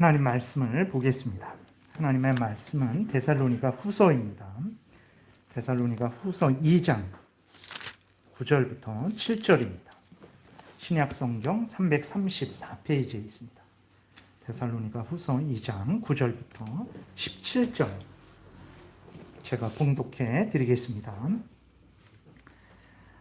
하나님 말씀을 보겠습니다. 하나님의 말씀은 데살로니가 후서입니다. 데살로니가 후서 2장 9절부터 7절입니다. 신약 성경 334페이지에 있습니다. 데살로니가 후서 2장 9절부터 17절 제가 봉독해 드리겠습니다.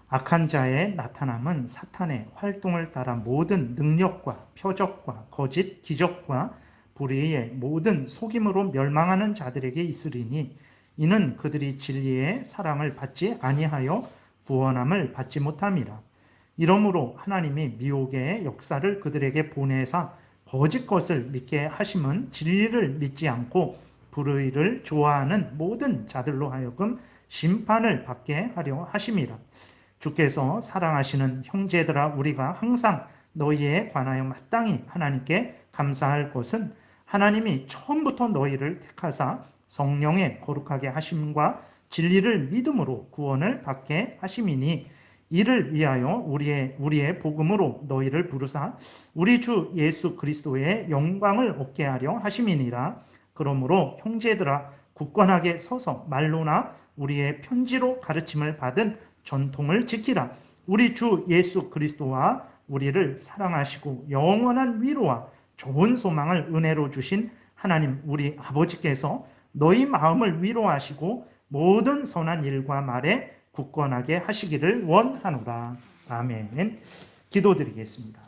악한 자의 나타남은 사탄의 활동을 따라 모든 능력과 표적과 거짓 기적과 불의의 모든 속임으로 멸망하는 자들에게 있으리니 이는 그들이 진리의 사랑을 받지 아니하여 구원함을 받지 못함이라. 이러므로 하나님이 미혹의 역사를 그들에게 보내사 거짓 것을 믿게 하심은 진리를 믿지 않고 불의를 좋아하는 모든 자들로 하여금 심판을 받게 하려 하심이라. 주께서 사랑하시는 형제들아, 우리가 항상 너희에 관하여 마땅히 하나님께 감사할 것은 하나님이 처음부터 너희를 택하사 성령의 거룩하게 하심과 진리를 믿음으로 구원을 받게 하심이니 이를 위하여 우리의 복음으로 너희를 부르사 우리 주 예수 그리스도의 영광을 얻게 하려 하심이니라. 그러므로 형제들아, 굳건하게 서서 말로나 우리의 편지로 가르침을 받은 전통을 지키라. 우리 주 예수 그리스도와 우리를 사랑하시고 영원한 위로와 좋은 소망을 은혜로 주신 하나님 우리 아버지께서 너희 마음을 위로하시고 모든 선한 일과 말에 굳건하게 하시기를 원하노라. 아멘. 기도드리겠습니다.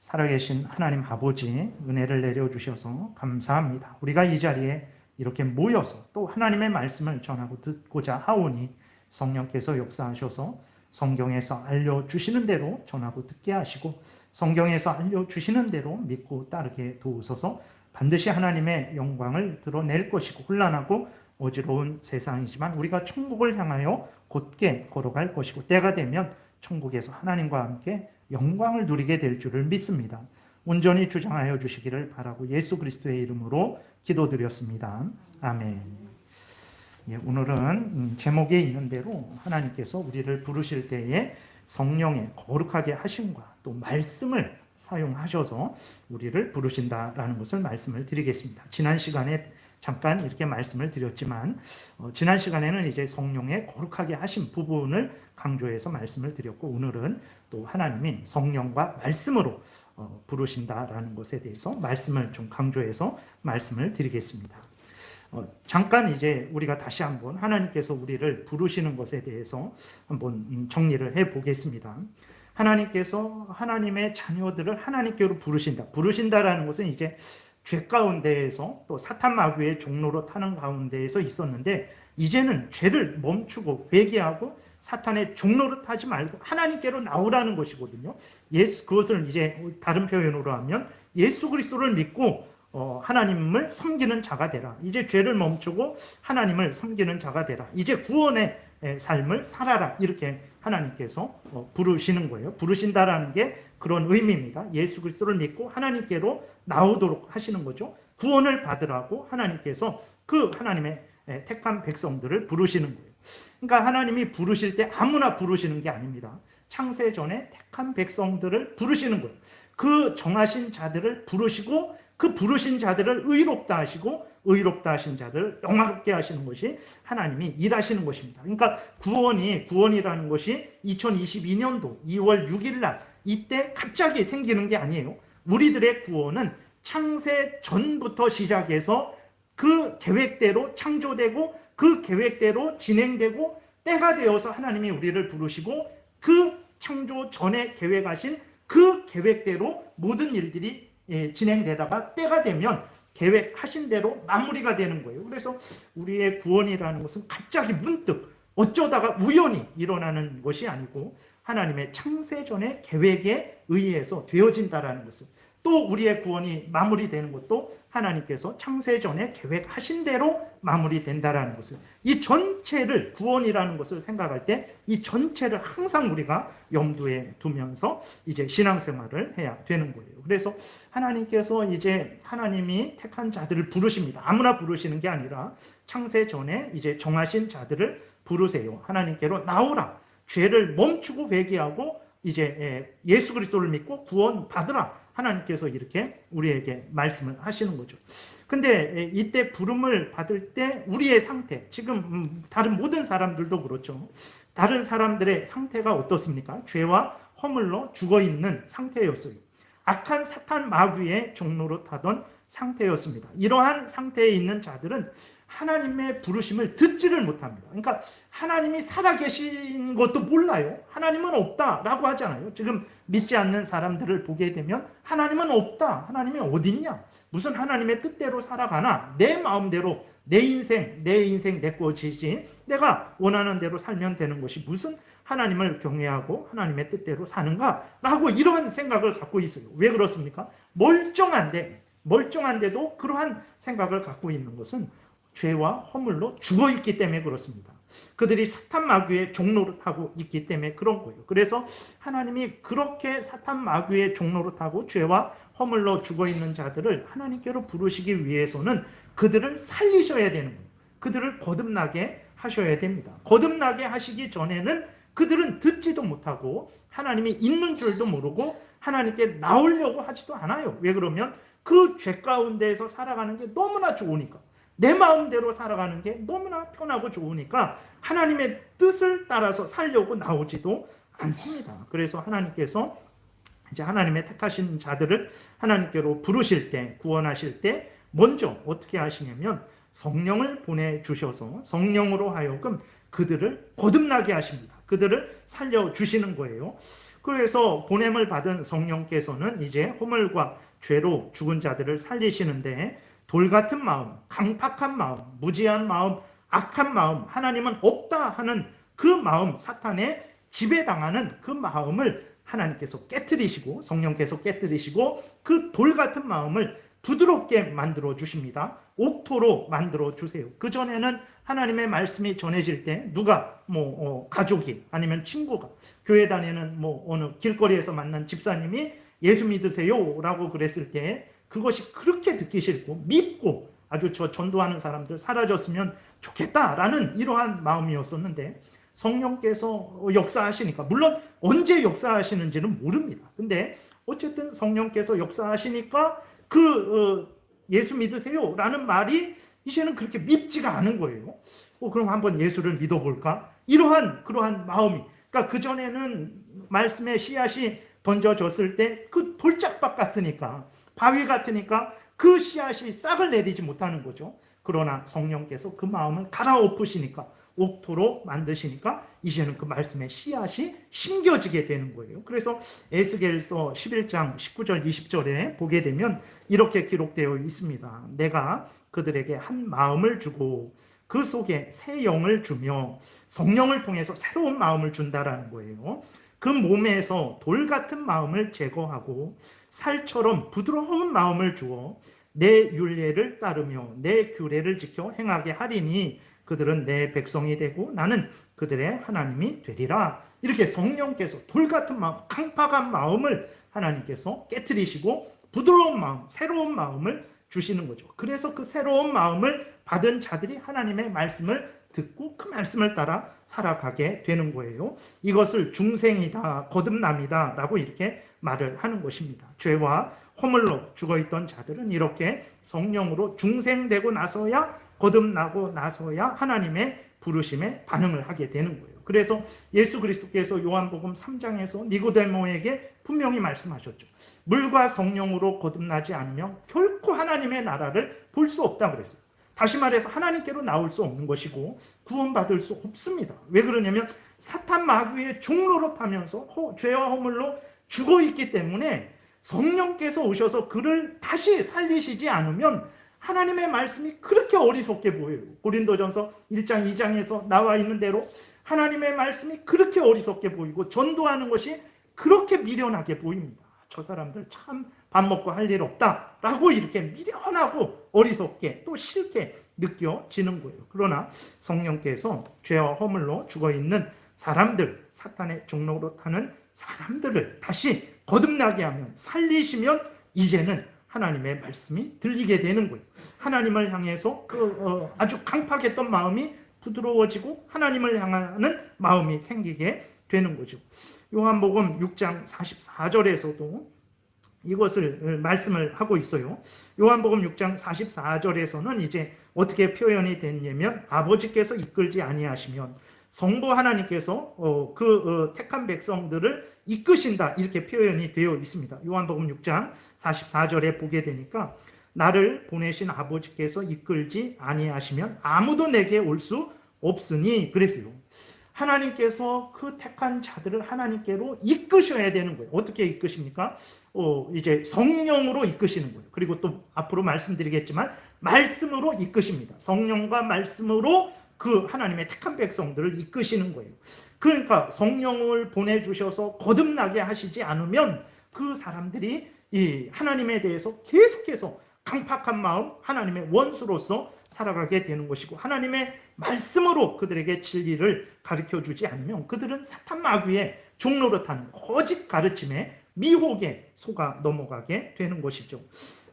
살아계신 하나님 아버지, 은혜를 내려주셔서 감사합니다. 우리가 이 자리에 이렇게 모여서 또 하나님의 말씀을 전하고 듣고자 하오니 성령께서 역사하셔서 성경에서 알려주시는 대로 전하고 듣게 하시고 성경에서 알려주시는 대로 믿고 따르게 도우소서. 반드시 하나님의 영광을 드러낼 것이고 혼란하고 어지러운 세상이지만 우리가 천국을 향하여 곧게 걸어갈 것이고 때가 되면 천국에서 하나님과 함께 영광을 누리게 될 줄을 믿습니다. 온전히 주장하여 주시기를 바라고 예수 그리스도의 이름으로 기도드렸습니다. 아멘. 오늘은 제목에 있는 대로 하나님께서 우리를 부르실 때에 성령의 거룩하게 하심과 또 말씀을 사용하셔서 우리를 부르신다라는 것을 말씀을 드리겠습니다. 지난 시간에 잠깐 이렇게 말씀을 드렸지만 지난 시간에는 이제 성령의 거룩하게 하심 부분을 강조해서 말씀을 드렸고 오늘은 또 하나님이 성령과 말씀으로 부르신다라는 것에 대해서 말씀을 좀 강조해서 말씀을 드리겠습니다. 잠깐 이제 우리가 다시 한번 하나님께서 우리를 부르시는 것에 대해서 한번 정리를 해 보겠습니다. 하나님께서 하나님의 자녀들을 하나님께로 부르신다라는 것은 이제 죄 가운데에서 또 사탄 마귀의 종로로 타는 가운데에서 있었는데 이제는 죄를 멈추고 회개하고 사탄의 종로로 타지 말고 하나님께로 나오라는 것이거든요. 그것을 이제 다른 표현으로 하면 예수 그리스도를 믿고 하나님을 섬기는 자가 되라. 이제 죄를 멈추고 하나님을 섬기는 자가 되라. 이제 구원의 삶을 살아라. 이렇게 하나님께서 부르시는 거예요. 부르신다라는 게 그런 의미입니다. 예수 그리스도를 믿고 하나님께로 나오도록 하시는 거죠. 구원을 받으라고 하나님께서 그 하나님의 택한 백성들을 부르시는 거예요. 그러니까 하나님이 부르실 때 아무나 부르시는 게 아닙니다. 창세전에 택한 백성들을 부르시는 거예요. 그 정하신 자들을 부르시고 그 부르신 자들을 의롭다 하시고 의롭다 하신 자들을 영화롭게 하시는 것이 하나님이 일하시는 것입니다. 그러니까 구원이라는 것이 2022년도 2월 6일 날 이때 갑자기 생기는 게 아니에요. 우리들의 구원은 창세 전부터 시작해서 그 계획대로 창조되고 그 계획대로 진행되고 때가 되어서 하나님이 우리를 부르시고 그 창조 전에 계획하신 그 계획대로 모든 일들이 진행되다가 때가 되면 계획하신 대로 마무리가 되는 거예요. 그래서 우리의 구원이라는 것은 갑자기 문득 어쩌다가 우연히 일어나는 것이 아니고 하나님의 창세전의 계획에 의해서 되어진다라는 것을 또 우리의 구원이 마무리되는 것도 하나님께서 창세전에 계획하신 대로 마무리된다라는 것을 이 전체를 구원이라는 것을 생각할 때 이 전체를 항상 우리가 염두에 두면서 이제 신앙생활을 해야 되는 거예요. 그래서 하나님께서 이제 하나님이 택한 자들을 부르십니다. 아무나 부르시는 게 아니라 창세전에 이제 정하신 자들을 부르세요. 하나님께로 나오라. 죄를 멈추고 회개하고 이제 예수 그리스도를 믿고 구원 받으라 하나님께서 이렇게 우리에게 말씀을 하시는 거죠. 근데 이때 부름을 받을 때 우리의 상태, 지금 다른 모든 사람들도 그렇죠. 다른 사람들의 상태가 어떻습니까? 죄와 허물로 죽어있는 상태였어요. 악한 사탄 마귀의 종로로 타던 상태였습니다. 이러한 상태에 있는 자들은 하나님의 부르심을 듣지를 못합니다. 그러니까 하나님이 살아계신 것도 몰라요. 하나님은 없다라고 하잖아요. 지금 믿지 않는 사람들을 보게 되면 하나님은 없다. 하나님이 어딨냐? 무슨 하나님의 뜻대로 살아가나? 내 마음대로 내 인생 내 것이지 내가 원하는 대로 살면 되는 것이 무슨 하나님을 경외하고 하나님의 뜻대로 사는가라고 이러한 생각을 갖고 있어요. 왜 그렇습니까? 멀쩡한데도 그러한 생각을 갖고 있는 것은 죄와 허물로 죽어있기 때문에 그렇습니다. 그들이 사탄 마귀의 종노릇하고 있기 때문에 그런 거예요. 그래서 하나님이 그렇게 사탄 마귀의 종노릇하고 죄와 허물로 죽어있는 자들을 하나님께로 부르시기 위해서는 그들을 살리셔야 되는 거예요. 그들을 거듭나게 하셔야 됩니다. 거듭나게 하시기 전에는 그들은 듣지도 못하고 하나님이 있는 줄도 모르고 하나님께 나오려고 하지도 않아요. 왜 그러면 그 죄 가운데에서 살아가는 게 너무나 좋으니까, 내 마음대로 살아가는 게 너무나 편하고 좋으니까 하나님의 뜻을 따라서 살려고 나오지도 않습니다. 그래서 하나님께서 이제 하나님의 택하신 자들을 하나님께로 부르실 때, 구원하실 때 먼저 어떻게 하시냐면 성령을 보내주셔서 성령으로 하여금 그들을 거듭나게 하십니다. 그들을 살려주시는 거예요. 그래서 보냄을 받은 성령께서는 이제 허물과 죄로 죽은 자들을 살리시는데 돌같은 마음, 강팍한 마음, 무지한 마음, 악한 마음, 하나님은 없다 하는 그 마음, 사탄에 지배당하는 그 마음을 하나님께서 깨뜨리시고 성령께서 깨뜨리시고 그 돌같은 마음을 부드럽게 만들어 주십니다. 옥토로 만들어 주세요. 그전에는 하나님의 말씀이 전해질 때 누가 가족이 아니면 친구가 교회 다니는 어느 길거리에서 만난 집사님이 예수 믿으세요 라고 그랬을 때 그것이 그렇게 듣기 싫고 밉고 아주 저 전도하는 사람들 사라졌으면 좋겠다라는 이러한 마음이었었는데 성령께서 역사하시니까, 물론 언제 역사하시는지는 모릅니다. 근데 어쨌든 성령께서 역사하시니까 예수 믿으세요 라는 말이 이제는 그렇게 밉지가 않은 거예요. 그럼 한번 예수를 믿어볼까? 그러한 마음이, 그러니까 그전에는 말씀의 씨앗이 던져졌을 때 그 돌짝박 같으니까, 바위 같으니까 그 씨앗이 싹을 내리지 못하는 거죠. 그러나 성령께서 그 마음을 갈아엎으시니까, 옥토로 만드시니까 이제는 그 말씀의 씨앗이 심겨지게 되는 거예요. 그래서 에스겔서 11장 19절 20절에 보게 되면 이렇게 기록되어 있습니다. 내가 그들에게 한 마음을 주고 그 속에 새 영을 주며 성령을 통해서 새로운 마음을 준다라는 거예요. 그 몸에서 돌 같은 마음을 제거하고 살처럼 부드러운 마음을 주어 내 율례를 따르며 내 규례를 지켜 행하게 하리니 그들은 내 백성이 되고 나는 그들의 하나님이 되리라. 이렇게 성령께서 돌 같은 마음, 강팍한 마음을 하나님께서 깨트리시고 부드러운 마음, 새로운 마음을 주시는 거죠. 그래서 그 새로운 마음을 받은 자들이 하나님의 말씀을 듣고 그 말씀을 따라 살아가게 되는 거예요. 이것을 중생이다, 거듭남이다 라고 이렇게 말을 하는 것입니다. 죄와 허물로 죽어있던 자들은 이렇게 성령으로 중생되고 나서야, 거듭나고 나서야 하나님의 부르심에 반응을 하게 되는 거예요. 그래서 예수 그리스도께서 요한복음 3장에서 니고데모에게 분명히 말씀하셨죠. 물과 성령으로 거듭나지 않으면 결코 하나님의 나라를 볼 수 없다 그랬어요. 다시 말해서 하나님께로 나올 수 없는 것이고 구원받을 수 없습니다. 왜 그러냐면 사탄 마귀의 종로로 타면서 죄와 허물로 죽어있기 때문에 성령께서 오셔서 그를 다시 살리시지 않으면 하나님의 말씀이 그렇게 어리석게 보여요. 고린도전서 1장 2장에서 나와 있는 대로 하나님의 말씀이 그렇게 어리석게 보이고 전도하는 것이 그렇게 미련하게 보입니다. 저 사람들 참 밥 먹고 할 일 없다라고 이렇게 미련하고 어리석게 또 싫게 느껴지는 거예요. 그러나 성령께서 죄와 허물로 죽어있는 사람들, 사탄의 종로로 타는 사람들을 다시 거듭나게 하면, 살리시면 이제는 하나님의 말씀이 들리게 되는 거예요. 하나님을 향해서 아주 강팍했던 마음이 부드러워지고 하나님을 향하는 마음이 생기게 되는 거죠. 요한복음 6장 44절에서도 이것을 말씀을 하고 있어요. 요한복음 6장 44절에서는 이제 어떻게 표현이 됐냐면 아버지께서 이끌지 아니하시면 성부 하나님께서 택한 백성들을 이끄신다, 이렇게 표현이 되어 있습니다. 요한복음 6장 44절에 보게 되니까 나를 보내신 아버지께서 이끌지 아니하시면 아무도 내게 올 수 없으니 그랬어요. 하나님께서 그 택한 자들을 하나님께로 이끄셔야 되는 거예요. 어떻게 이끄십니까? 이제 성령으로 이끄시는 거예요. 그리고 또 앞으로 말씀드리겠지만 말씀으로 이끄십니다. 성령과 말씀으로 그 하나님의 택한 백성들을 이끄시는 거예요. 그러니까 성령을 보내주셔서 거듭나게 하시지 않으면 그 사람들이 이 하나님에 대해서 계속해서 강팍한 마음, 하나님의 원수로서 살아가게 되는 것이고, 하나님의 말씀으로 그들에게 진리를 가르쳐주지 않으면 그들은 사탄 마귀의 종노릇하는 거짓 가르침에 미혹에 속아 넘어가게 되는 것이죠.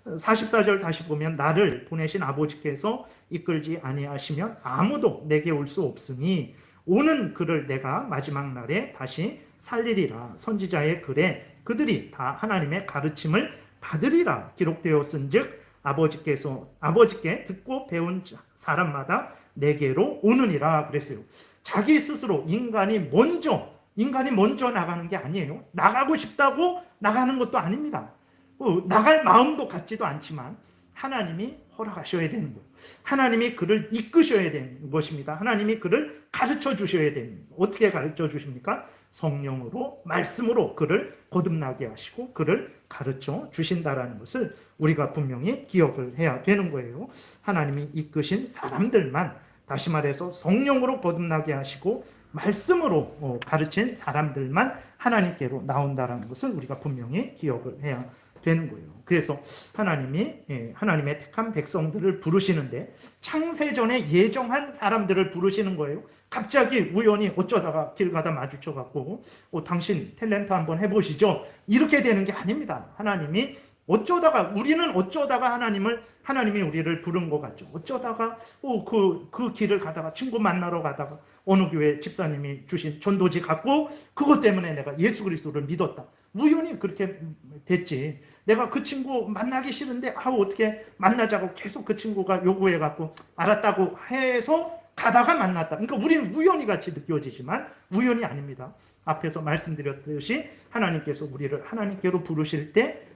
44절 다시 보면 나를 보내신 아버지께서 이끌지 아니하시면 아무도 내게 올 수 없으니 오는 그를 내가 마지막 날에 다시 살리리라. 선지자의 글에 그들이 다 하나님의 가르침을 받으리라 기록되었은즉 아버지께 듣고 배운 사람마다 내게로 오느니라 그랬어요. 자기 스스로 인간이 먼저 나가는 게 아니에요. 나가고 싶다고 나가는 것도 아닙니다. 나갈 마음도 같지도 않지만 하나님이 허락하셔야 되는 거예요. 하나님이 그를 이끄셔야 되는 것입니다. 하나님이 그를 가르쳐 주셔야 되는 거예요. 어떻게 가르쳐 주십니까? 성령으로, 말씀으로 그를 거듭나게 하시고 그를 가르쳐 주신다라는 것을 우리가 분명히 기억을 해야 되는 거예요. 하나님이 이끄신 사람들만, 다시 말해서 성령으로 거듭나게 하시고 말씀으로 가르친 사람들만 하나님께로 나온다라는 것을 우리가 분명히 기억을 해야 되는 거예요. 그래서 하나님이 하나님의 택한 백성들을 부르시는데 창세전에 예정한 사람들을 부르시는 거예요. 갑자기 우연히 어쩌다가 길 가다 마주쳐갖고 당신 탤런트 한번 해보시죠, 이렇게 되는 게 아닙니다. 하나님이 우리는 어쩌다가 하나님이 우리를 부른 것 같죠. 어쩌다가 그 길을 가다가 친구 만나러 가다가 어느 교회 집사님이 주신 전도지 갖고 그것 때문에 내가 예수 그리스도를 믿었다. 우연히 그렇게 됐지. 내가 그 친구 만나기 싫은데 어떻게 만나자고 계속 그 친구가 요구해갖고 알았다고 해서 가다가 만났다. 그러니까 우리는 우연히 같이 느껴지지만 우연이 아닙니다. 앞에서 말씀드렸듯이 하나님께서 우리를 하나님께로 부르실 때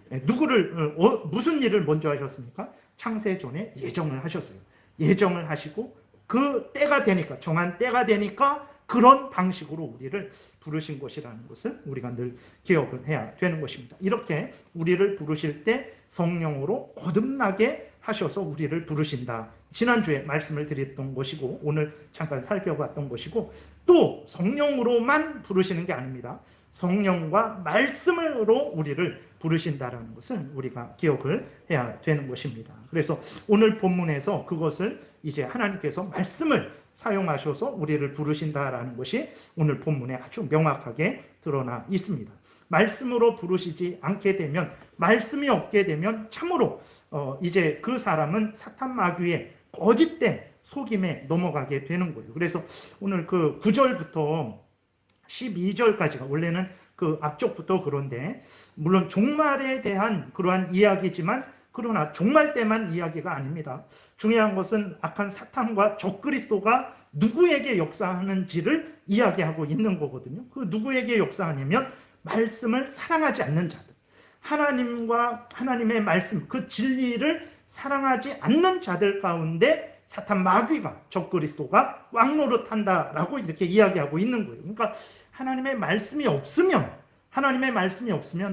무슨 일을 먼저 하셨습니까? 창세전에 예정을 하셨어요. 예정을 하시고 그 때가 되니까, 정한 때가 되니까 그런 방식으로 우리를 부르신 것이라는 것을 우리가 늘 기억을 해야 되는 것입니다. 이렇게 우리를 부르실 때 성령으로 거듭나게 하셔서 우리를 부르신다. 지난주에 말씀을 드렸던 것이고 오늘 잠깐 살펴봤던 것이고, 또 성령으로만 부르시는 게 아닙니다. 성령과 말씀으로 우리를 부르신다라는 것을 우리가 기억을 해야 되는 것입니다. 그래서 오늘 본문에서 그것을 이제 하나님께서 말씀을 사용하셔서 우리를 부르신다라는 것이 오늘 본문에 아주 명확하게 드러나 있습니다. 말씀으로 부르시지 않게 되면, 말씀이 없게 되면 참으로 이제 그 사람은 사탄 마귀의 거짓된 속임에 넘어가게 되는 거예요. 그래서 오늘 그 9절부터 12절까지가 원래는 그 앞쪽부터 그런데, 물론 종말에 대한 그러한 이야기지만 그러나 종말 때만 이야기가 아닙니다. 중요한 것은 악한 사탄과 적그리스도가 누구에게 역사하는지를 이야기하고 있는 거거든요. 그 누구에게 역사하냐면 말씀을 사랑하지 않는 자들, 하나님과 하나님의 말씀, 그 진리를 사랑하지 않는 자들 가운데 사탄 마귀가, 적그리스도가 왕노릇한다라고 이렇게 이야기하고 있는 거예요. 그러니까 하나님의 말씀이 없으면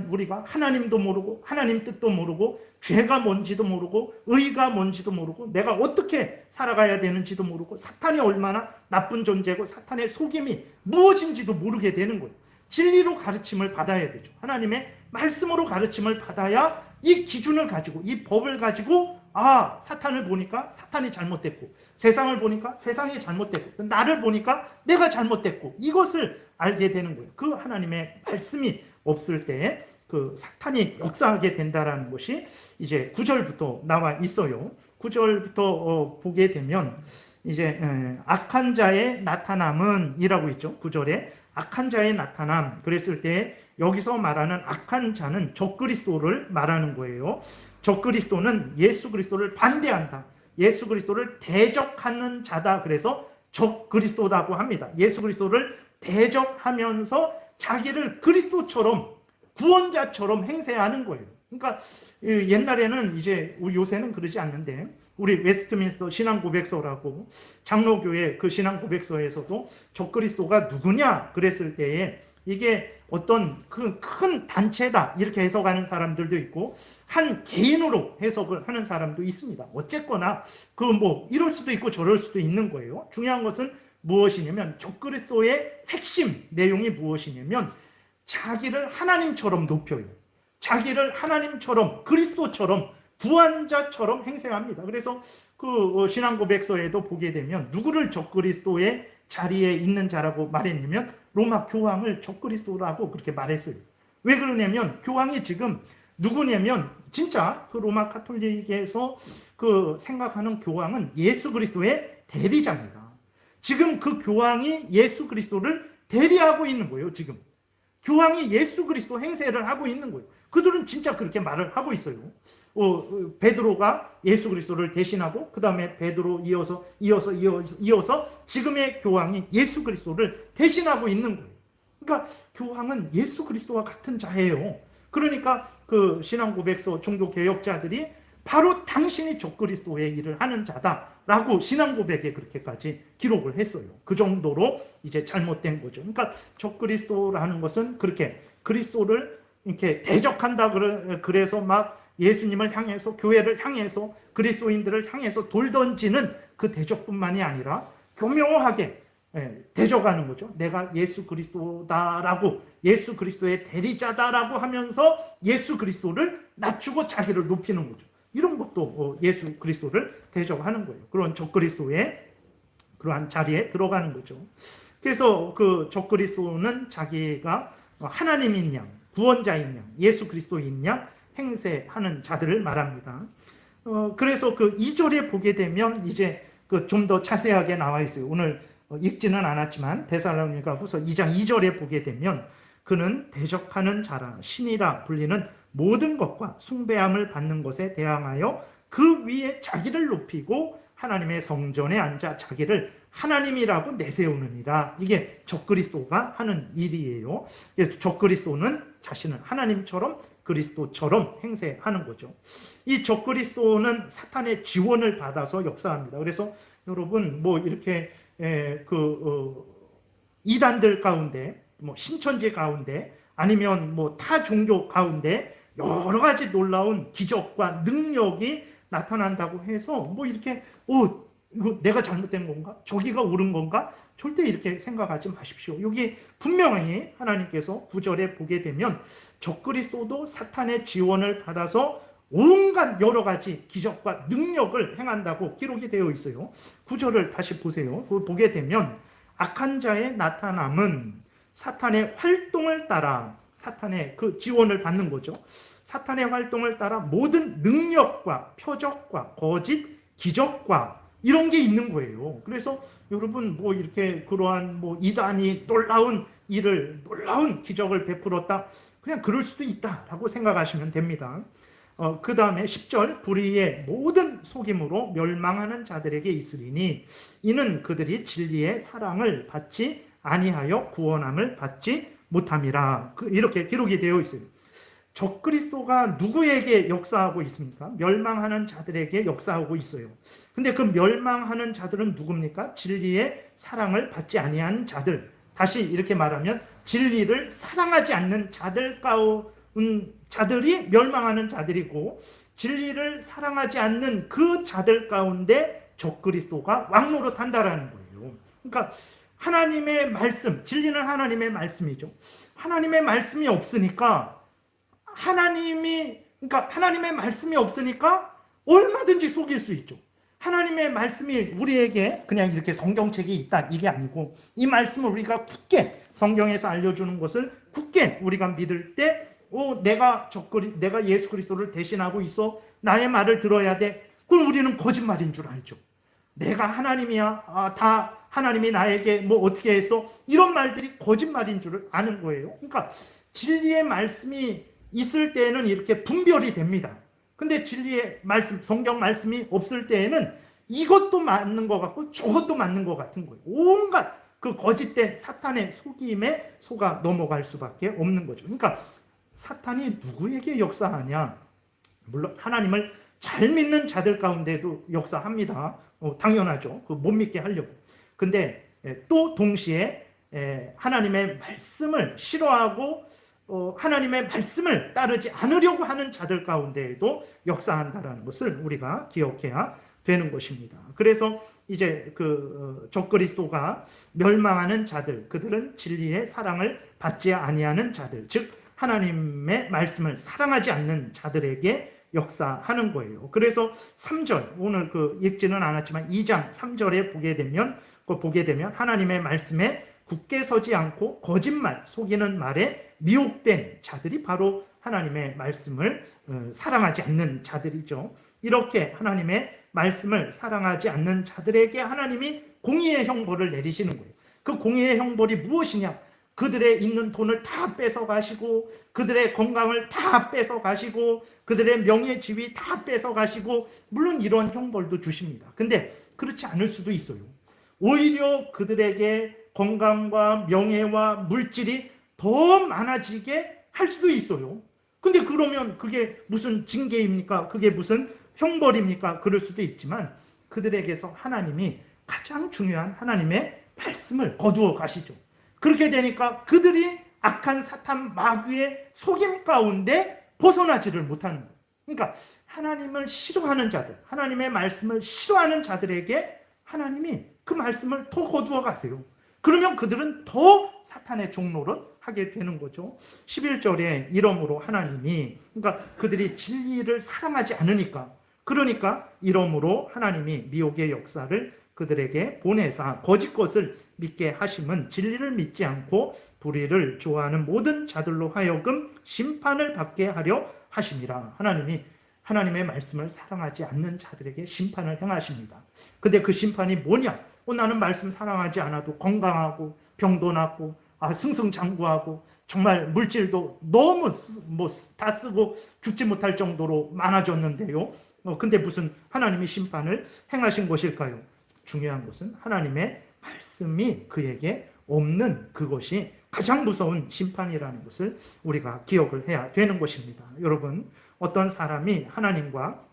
우리가 하나님도 모르고 하나님 뜻도 모르고 죄가 뭔지도 모르고 의가 뭔지도 모르고 내가 어떻게 살아가야 되는지도 모르고 사탄이 얼마나 나쁜 존재고 사탄의 속임이 무엇인지도 모르게 되는 거예요. 진리로 가르침을 받아야 되죠. 하나님의 말씀으로 가르침을 받아야 이 기준을 가지고, 이 법을 가지고 사탄을 보니까 사탄이 잘못됐고, 세상을 보니까 세상이 잘못됐고, 나를 보니까 내가 잘못됐고, 이것을 알게 되는 거예요. 그 하나님의 말씀이 없을 때 그 사탄이 역사하게 된다라는 것이 이제 9절부터 나와 있어요. 9절부터 보게 되면 이제 악한 자의 나타남은 이라고 있죠. 9절에 악한 자의 나타남. 그랬을 때 여기서 말하는 악한 자는 적그리스도를 말하는 거예요. 적그리스도는 예수 그리스도를 반대한다. 예수 그리스도를 대적하는 자다. 그래서 적그리스도라고 합니다. 예수 그리스도를 대적하면서 자기를 그리스도처럼 구원자처럼 행세하는 거예요. 그러니까 옛날에는 이제 요새는 그러지 않는데 우리 웨스트민스터 신앙고백서라고 장로교회 그 신앙고백서에서도 적그리스도가 누구냐 그랬을 때에 이게 어떤 그 큰 단체다 이렇게 해석하는 사람들도 있고 한 개인으로 해석을 하는 사람도 있습니다. 어쨌거나 그 뭐 이럴 수도 있고 저럴 수도 있는 거예요. 중요한 것은 무엇이냐면 적그리스도의 핵심 내용이 무엇이냐면 자기를 하나님처럼 높여요. 자기를 하나님처럼 그리스도처럼 구원자처럼 행세합니다. 그래서 그 신앙고백서에도 보게 되면 누구를 적그리스도의 자리에 있는 자라고 말했냐면 로마 교황을 적그리스도라고 그렇게 말했어요. 왜 그러냐면 교황이 지금 누구냐면 진짜 그 로마 카톨릭에서 그 생각하는 교황은 예수 그리스도의 대리자입니다. 지금 그 교황이 예수 그리스도를 대리하고 있는 거예요. 지금 교황이 예수 그리스도 행세를 하고 있는 거예요. 그들은 진짜 그렇게 말을 하고 있어요. 베드로가 예수 그리스도를 대신하고 그 다음에 베드로 이어서 지금의 교황이 예수 그리스도를 대신하고 있는 거예요. 그러니까 교황은 예수 그리스도와 같은 자예요. 그러니까 그 신앙고백서 종교개혁자들이 바로 당신이 적그리스도의 일을 하는 자다라고 신앙고백에 그렇게까지 기록을 했어요. 그 정도로 이제 잘못된 거죠. 그러니까 적그리스도라는 것은 그렇게 그리스도를 이렇게 대적한다 그래서 막 예수님을 향해서 교회를 향해서 그리스도인들을 향해서 돌 던지는 그 대적뿐만이 아니라 교묘하게 대적하는 거죠. 내가 예수 그리스도다라고 예수 그리스도의 대리자다라고 하면서 예수 그리스도를 낮추고 자기를 높이는 거죠. 이런 것도 예수 그리스도를 대적하는 거예요. 그런 적그리스도의 그러한 자리에 들어가는 거죠. 그래서 그 적그리스도는 자기가 하나님인 양, 구원자인 양, 예수 그리스도인 양 행세하는 자들을 말합니다. 그래서 그 2절에 보게 되면 이제 그 좀 더 자세하게 나와 있어요. 오늘 읽지는 않았지만 데살로니가 후서 2장 2절에 보게 되면 그는 대적하는 자라 신이라 불리는 모든 것과 숭배함을 받는 것에 대항하여 그 위에 자기를 높이고 하나님의 성전에 앉아 자기를 하나님이라고 내세우느니라. 이게 적그리스도가 하는 일이에요. 적그리스도는 자신을 하나님처럼 그리스도처럼 행세하는 거죠. 이 적그리스도는 사탄의 지원을 받아서 역사합니다. 그래서 여러분 뭐 이렇게 이단들 가운데 뭐 신천지 가운데 아니면 뭐 타 종교 가운데 여러 가지 놀라운 기적과 능력이 나타난다고 해서 뭐 이렇게 이거 내가 잘못된 건가? 저기가 옳은 건가? 절대 이렇게 생각하지 마십시오. 여기 분명히 하나님께서 9절에 보게 되면 적그리스도도 사탄의 지원을 받아서 온갖 여러 가지 기적과 능력을 행한다고 기록이 되어 있어요. 9절을 다시 보세요. 그걸 보게 되면 악한 자의 나타남은 사탄의 활동을 따라 사탄의 그 지원을 받는 거죠. 사탄의 활동을 따라 모든 능력과 표적과 거짓, 기적과 이런 게 있는 거예요. 그래서 여러분 뭐 이렇게 그러한 뭐 이단이 놀라운 기적을 베풀었다. 그냥 그럴 수도 있다라고 생각하시면 됩니다. 그 다음에 10절 불의의 모든 속임으로 멸망하는 자들에게 있으리니 이는 그들이 진리의 사랑을 받지 아니하여 구원함을 받지 못함이라. 이렇게 기록이 되어 있어요. 적그리스도가 누구에게 역사하고 있습니까? 멸망하는 자들에게 역사하고 있어요. 근데 그 멸망하는 자들은 누굽니까? 진리의 사랑을 받지 아니한 자들. 다시 이렇게 말하면 진리를 사랑하지 않는 자들이 멸망하는 자들이고 진리를 사랑하지 않는 그 자들 가운데 적그리스도가 왕노릇한다라는 거예요. 그러니까 하나님의 말씀, 진리는 하나님의 말씀이죠. 하나님의 말씀이 없으니까 하나님의 말씀이 없으니까 얼마든지 속일 수 있죠. 하나님의 말씀이 우리에게 그냥 이렇게 성경책이 있다 이게 아니고 이 말씀을 우리가 굳게 성경에서 알려주는 것을 굳게 우리가 믿을 때 내가 예수 그리스도를 대신하고 있어. 나의 말을 들어야 돼. 그럼 우리는 거짓말인 줄 알죠. 내가 하나님이야. 하나님이 나에게 뭐 어떻게 했어. 이런 말들이 거짓말인 줄 아는 거예요. 그러니까 진리의 말씀이 있을 때에는 이렇게 분별이 됩니다. 근데 진리의 말씀, 성경 말씀이 없을 때에는 이것도 맞는 것 같고 저것도 맞는 것 같은 거예요. 온갖 그 거짓된 사탄의 속임에 속아 넘어갈 수밖에 없는 거죠. 그러니까 사탄이 누구에게 역사하냐? 물론 하나님을 잘 믿는 자들 가운데도 역사합니다. 당연하죠. 못 믿게 하려고. 근데 또 동시에 하나님의 말씀을 싫어하고 하나님의 말씀을 따르지 않으려고 하는 자들 가운데에도 역사한다라는 것을 우리가 기억해야 되는 것입니다. 그래서 이제 적그리스도가 멸망하는 자들, 그들은 진리의 사랑을 받지 아니하는 자들, 즉 하나님의 말씀을 사랑하지 않는 자들에게 역사하는 거예요. 그래서 3절, 오늘 읽지는 않았지만 2장 3절에 보게 되면 하나님의 말씀에 굳게 서지 않고 거짓말, 속이는 말에 미혹된 자들이 바로 하나님의 말씀을 사랑하지 않는 자들이죠. 이렇게 하나님의 말씀을 사랑하지 않는 자들에게 하나님이 공의의 형벌을 내리시는 거예요. 그 공의의 형벌이 무엇이냐? 그들의 있는 돈을 다 뺏어가시고, 그들의 건강을 다 뺏어가시고, 그들의 명예 지위 다 뺏어가시고, 물론 이런 형벌도 주십니다. 근데 그렇지 않을 수도 있어요. 오히려 그들에게 건강과 명예와 물질이 더 많아지게 할 수도 있어요. 근데 그러면 그게 무슨 징계입니까? 그게 무슨 형벌입니까? 그럴 수도 있지만 그들에게서 하나님이 가장 중요한 하나님의 말씀을 거두어 가시죠. 그렇게 되니까 그들이 악한 사탄 마귀의 속임 가운데 벗어나지를 못하는 거예요. 그러니까 하나님을 싫어하는 자들, 하나님의 말씀을 싫어하는 자들에게 하나님이 그 말씀을 더 거두어 가세요. 그러면 그들은 더 사탄의 종노릇 하게 되는 거죠. 11절에 이러므로 하나님이, 그러니까 그들이 진리를 사랑하지 않으니까, 그러니까 이러므로 하나님이 미혹의 역사를 그들에게 보내사 거짓 것을 믿게 하심은 진리를 믿지 않고 불의를 좋아하는 모든 자들로 하여금 심판을 받게 하려 하심이라. 하나님이 하나님의 말씀을 사랑하지 않는 자들에게 심판을 행하십니다. 근데 그 심판이 뭐냐? 나는 말씀 사랑하지 않아도 건강하고 병도 낫고 승승장구하고 정말 물질도 너무 다 쓰고 죽지 못할 정도로 많아졌는데요. 근데 무슨 하나님이 심판을 행하신 것일까요? 중요한 것은 하나님의 말씀이 그에게 없는 그것이 가장 무서운 심판이라는 것을 우리가 기억을 해야 되는 것입니다. 여러분, 어떤 사람이 하나님과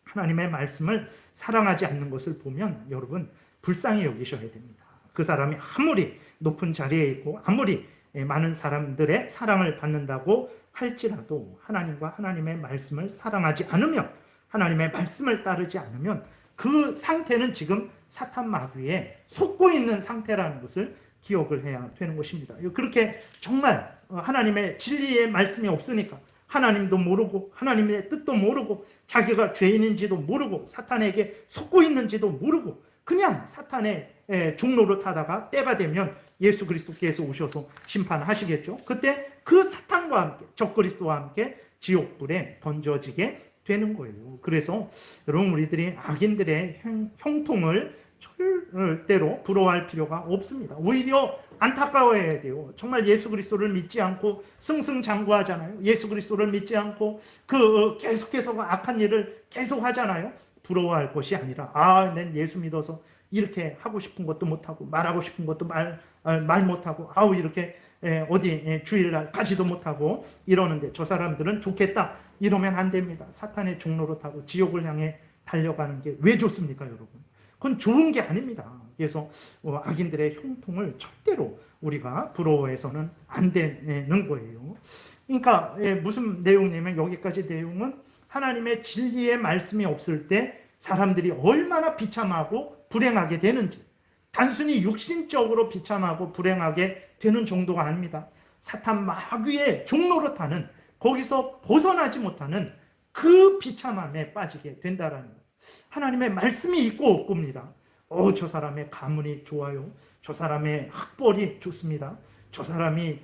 하나님의 말씀을 사랑하지 않는 것을 보면 여러분 불쌍히 여기셔야 됩니다. 그 사람이 아무리 높은 자리에 있고 아무리 많은 사람들의 사랑을 받는다고 할지라도 하나님과 하나님의 말씀을 사랑하지 않으면, 하나님의 말씀을 따르지 않으면 그 상태는 지금 사탄 마귀에 속고 있는 상태라는 것을 기억을 해야 되는 것입니다. 그렇게 정말 하나님의 진리의 말씀이 없으니까 하나님도 모르고 하나님의 뜻도 모르고 자기가 죄인인지도 모르고 사탄에게 속고 있는지도 모르고 그냥 사탄의 종로를 타다가 때가 되면 예수 그리스도께서 오셔서 심판하시겠죠. 그때 그 사탄과 함께 적그리스도와 함께 지옥불에 던져지게 되는 거예요. 그래서 여러분, 우리들이 악인들의 형통을 절대로 부러워할 필요가 없습니다. 오히려 안타까워해야 돼요. 정말 예수 그리스도를 믿지 않고 승승장구하잖아요. 예수 그리스도를 믿지 않고 계속해서 악한 일을 계속 하잖아요. 부러워할 것이 아니라 난 예수 믿어서 이렇게 하고 싶은 것도 못하고 말하고 싶은 것도 말 못하고 이렇게 어디 주일날 가지도 못하고 이러는데 저 사람들은 좋겠다 이러면 안 됩니다. 사탄의 종로로 타고 지옥을 향해 달려가는 게 왜 좋습니까, 여러분? 그건 좋은 게 아닙니다. 그래서 악인들의 형통을 절대로 우리가 부러워해서는 안 되는 거예요. 그러니까 무슨 내용이냐면 여기까지 내용은 하나님의 진리의 말씀이 없을 때 사람들이 얼마나 비참하고 불행하게 되는지, 단순히 육신적으로 비참하고 불행하게 되는 정도가 아닙니다. 사탄 마귀의 종로로 타는, 거기서 벗어나지 못하는 그 비참함에 빠지게 된다라는 거예요. 하나님의 말씀이 있고 없고입니다. 저 사람의 가문이 좋아요. 저 사람의 학벌이 좋습니다. 저 사람이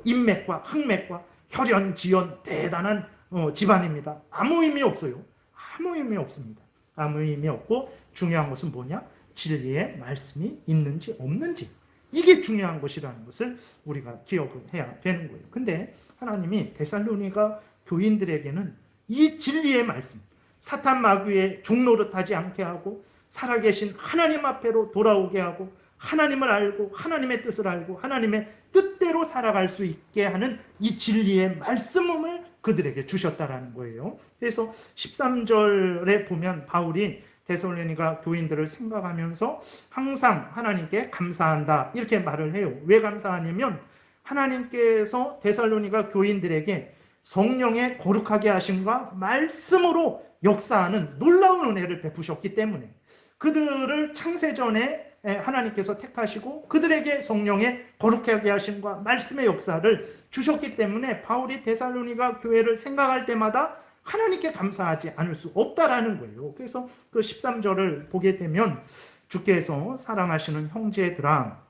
인맥과 학맥과 혈연, 지연 대단한 집안입니다. 아무 의미 없어요. 아무 의미 없습니다. 아무 의미 없고 중요한 것은 뭐냐? 진리의 말씀이 있는지 없는지, 이게 중요한 것이라는 것을 우리가 기억을 해야 되는 거예요. 근데 하나님이 데살로니가 교인들에게는 이 진리의 말씀, 사탄 마귀의 종노릇하지 않게 하고 살아계신 하나님 앞에로 돌아오게 하고 하나님을 알고 하나님의 뜻을 알고 하나님의 뜻대로 살아갈 수 있게 하는 이 진리의 말씀을 그들에게 주셨다라는 거예요. 그래서 13절에 보면 바울이 데살로니가 교인들을 생각하면서 항상 하나님께 감사한다 이렇게 말을 해요. 왜 감사하냐면 하나님께서 데살로니가 교인들에게 성령의 거룩하게 하심과 말씀으로 역사하는 놀라운 은혜를 베푸셨기 때문에 그들을 창세전에 하나님께서 택하시고 그들에게 성령의 거룩하게 하심과 말씀의 역사를 주셨기 때문에 바울이 데살로니가 교회를 생각할 때마다 하나님께 감사하지 않을 수 없다라는 거예요. 그래서 그 13절을 보게 되면 주께서 사랑하시는 형제들아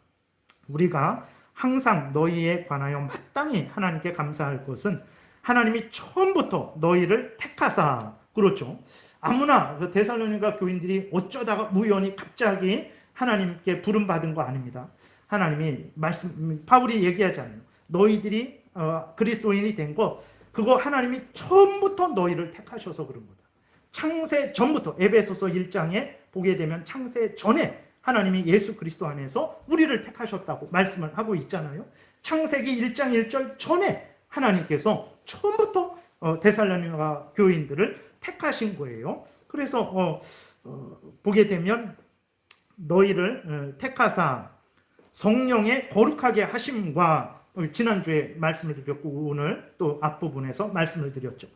우리가 항상 너희에 관하여 마땅히 하나님께 감사할 것은 하나님이 처음부터 너희를 택하사 그렇죠. 아무나 그 데살로니가 교인들이 어쩌다가 우연히 갑자기 하나님께 부름받은 거 아닙니다. 하나님이 바울이 얘기하잖아요. 너희들이 그리스도인이 된 거 그거 하나님이 처음부터 너희를 택하셔서 그런 거다. 창세 전부터 에베소서 1장에 보게 되면 창세 전에 하나님이 예수 그리스도 안에서 우리를 택하셨다고 말씀을 하고 있잖아요. 창세기 1장 1절 전에 하나님께서 처음부터 데살로니가 교인들을 택하신 거예요. 그래서 보게 되면 너희를 택하사 성령의 거룩하게 하심과 지난주에 말씀을 드렸고 오늘 또 앞부분에서 말씀을 드렸죠.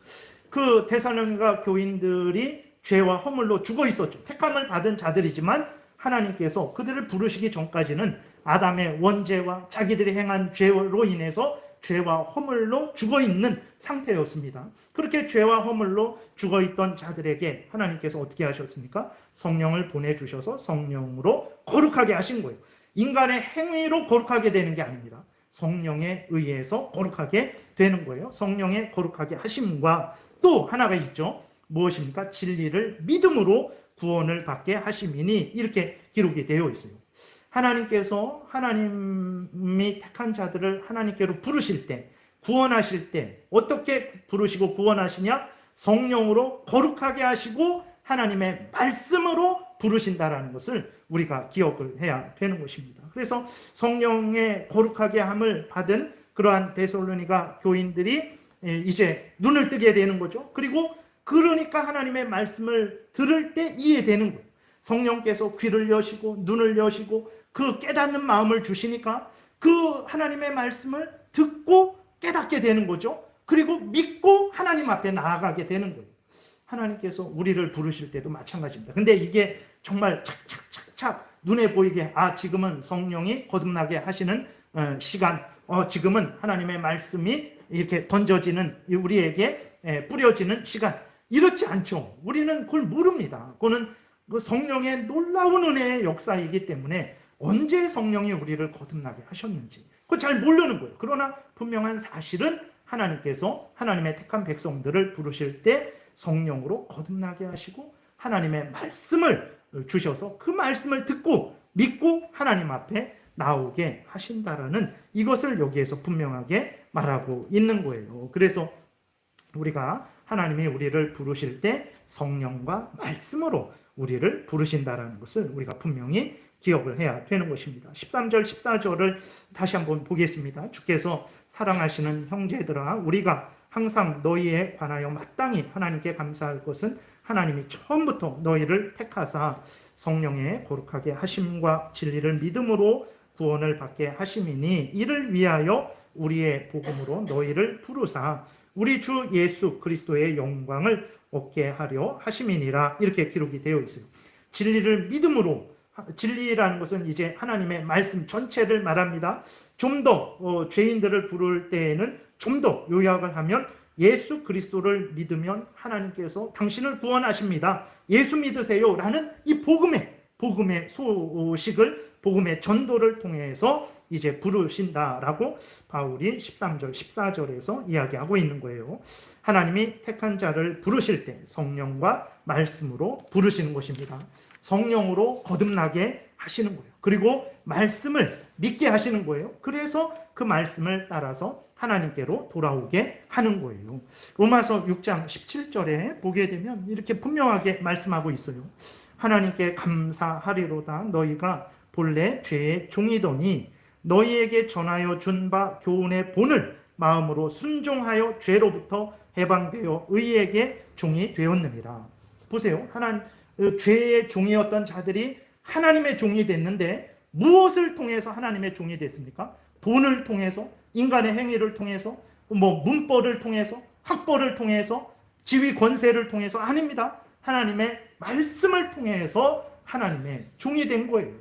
그 데살로니가 교인들이 죄와 허물로 죽어 있었죠. 택함을 받은 자들이지만 하나님께서 그들을 부르시기 전까지는 아담의 원죄와 자기들이 행한 죄로 인해서 죄와 허물로 죽어 있는 상태였습니다. 그렇게 죄와 허물로 죽어 있던 자들에게 하나님께서 어떻게 하셨습니까? 성령을 보내주셔서 성령으로 거룩하게 하신 거예요. 인간의 행위로 거룩하게 되는 게 아닙니다. 성령에 의해서 거룩하게 되는 거예요. 성령의 거룩하게 하심과 또 하나가 있죠. 무엇입니까? 진리를 믿음으로 구원을 받게 하심이니 이렇게 기록이 되어 있어요. 하나님께서 하나님이 택한 자들을 하나님께로 부르실 때 구원하실 때 어떻게 부르시고 구원하시냐? 성령으로 거룩하게 하시고 하나님의 말씀으로 부르신다라는 것을 우리가 기억을 해야 되는 것입니다. 그래서 성령의 거룩하게 함을 받은 그러한 데살로니가 교인들이 이제 눈을 뜨게 되는 거죠. 그리고 그러니까 하나님의 말씀을 들을 때 이해되는 거예요. 성령께서 귀를 여시고 눈을 여시고 그 깨닫는 마음을 주시니까 그 하나님의 말씀을 듣고 깨닫게 되는 거죠. 그리고 믿고 하나님 앞에 나아가게 되는 거예요. 하나님께서 우리를 부르실 때도 마찬가지입니다. 근데 이게 정말 착착착착 눈에 보이게 지금은 성령이 거듭나게 하시는 시간, 지금은 하나님의 말씀이 이렇게 던져지는 우리에게 뿌려지는 시간 이렇지 않죠. 우리는 그걸 모릅니다. 그거는 그 성령의 놀라운 은혜의 역사이기 때문에 언제 성령이 우리를 거듭나게 하셨는지 그걸 잘 모르는 거예요. 그러나 분명한 사실은 하나님께서 하나님의 택한 백성들을 부르실 때 성령으로 거듭나게 하시고 하나님의 말씀을 주셔서 그 말씀을 듣고 믿고 하나님 앞에 나오게 하신다라는 이것을 여기에서 분명하게 말하고 있는 거예요. 그래서 우리가 하나님이 우리를 부르실 때 성령과 말씀으로 우리를 부르신다라는 것을 우리가 분명히 기억을 해야 되는 것입니다. 13절, 14절을 다시 한번 보겠습니다. 주께서 사랑하시는 형제들아 우리가 항상 너희에 관하여 마땅히 하나님께 감사할 것은 하나님이 처음부터 너희를 택하사 성령의 거룩하게 하심과 진리를 믿음으로 구원을 받게 하심이니 이를 위하여 우리의 복음으로 너희를 부르사 우리 주 예수 그리스도의 영광을 얻게 하려 하심이니라 이렇게 기록이 되어 있어요. 진리를 믿음으로 진리라는 것은 이제 하나님의 말씀 전체를 말합니다. 좀 더 죄인들을 부를 때에는 좀 더 요약을 하면 예수 그리스도를 믿으면 하나님께서 당신을 구원하십니다. 예수 믿으세요 라는 이 복음의 소식을 복음의 전도를 통해서 이제 부르신다라고 바울이 13절 14절에서 이야기하고 있는 거예요. 하나님이 택한 자를 부르실 때 성령과 말씀으로 부르시는 것입니다. 성령으로 거듭나게 하시는 거예요. 그리고 말씀을 믿게 하시는 거예요. 그래서 그 말씀을 따라서 하나님께로 돌아오게 하는 거예요. 로마서 6장 17절에 보게 되면 이렇게 분명하게 말씀하고 있어요. 하나님께 감사하리로다. 너희가 본래 죄의 종이더니 너희에게 전하여 준 바 교훈의 본을 마음으로 순종하여 죄로부터 해방되어 의에게 종이 되었느니라. 보세요. 죄의 종이었던 자들이 하나님의 종이 됐는데 무엇을 통해서 하나님의 종이 됐습니까? 돈을 통해서, 인간의 행위를 통해서, 문벌을 통해서, 학벌을 통해서, 지위 권세를 통해서 아닙니다. 하나님의 말씀을 통해서 하나님의 종이 된 거예요.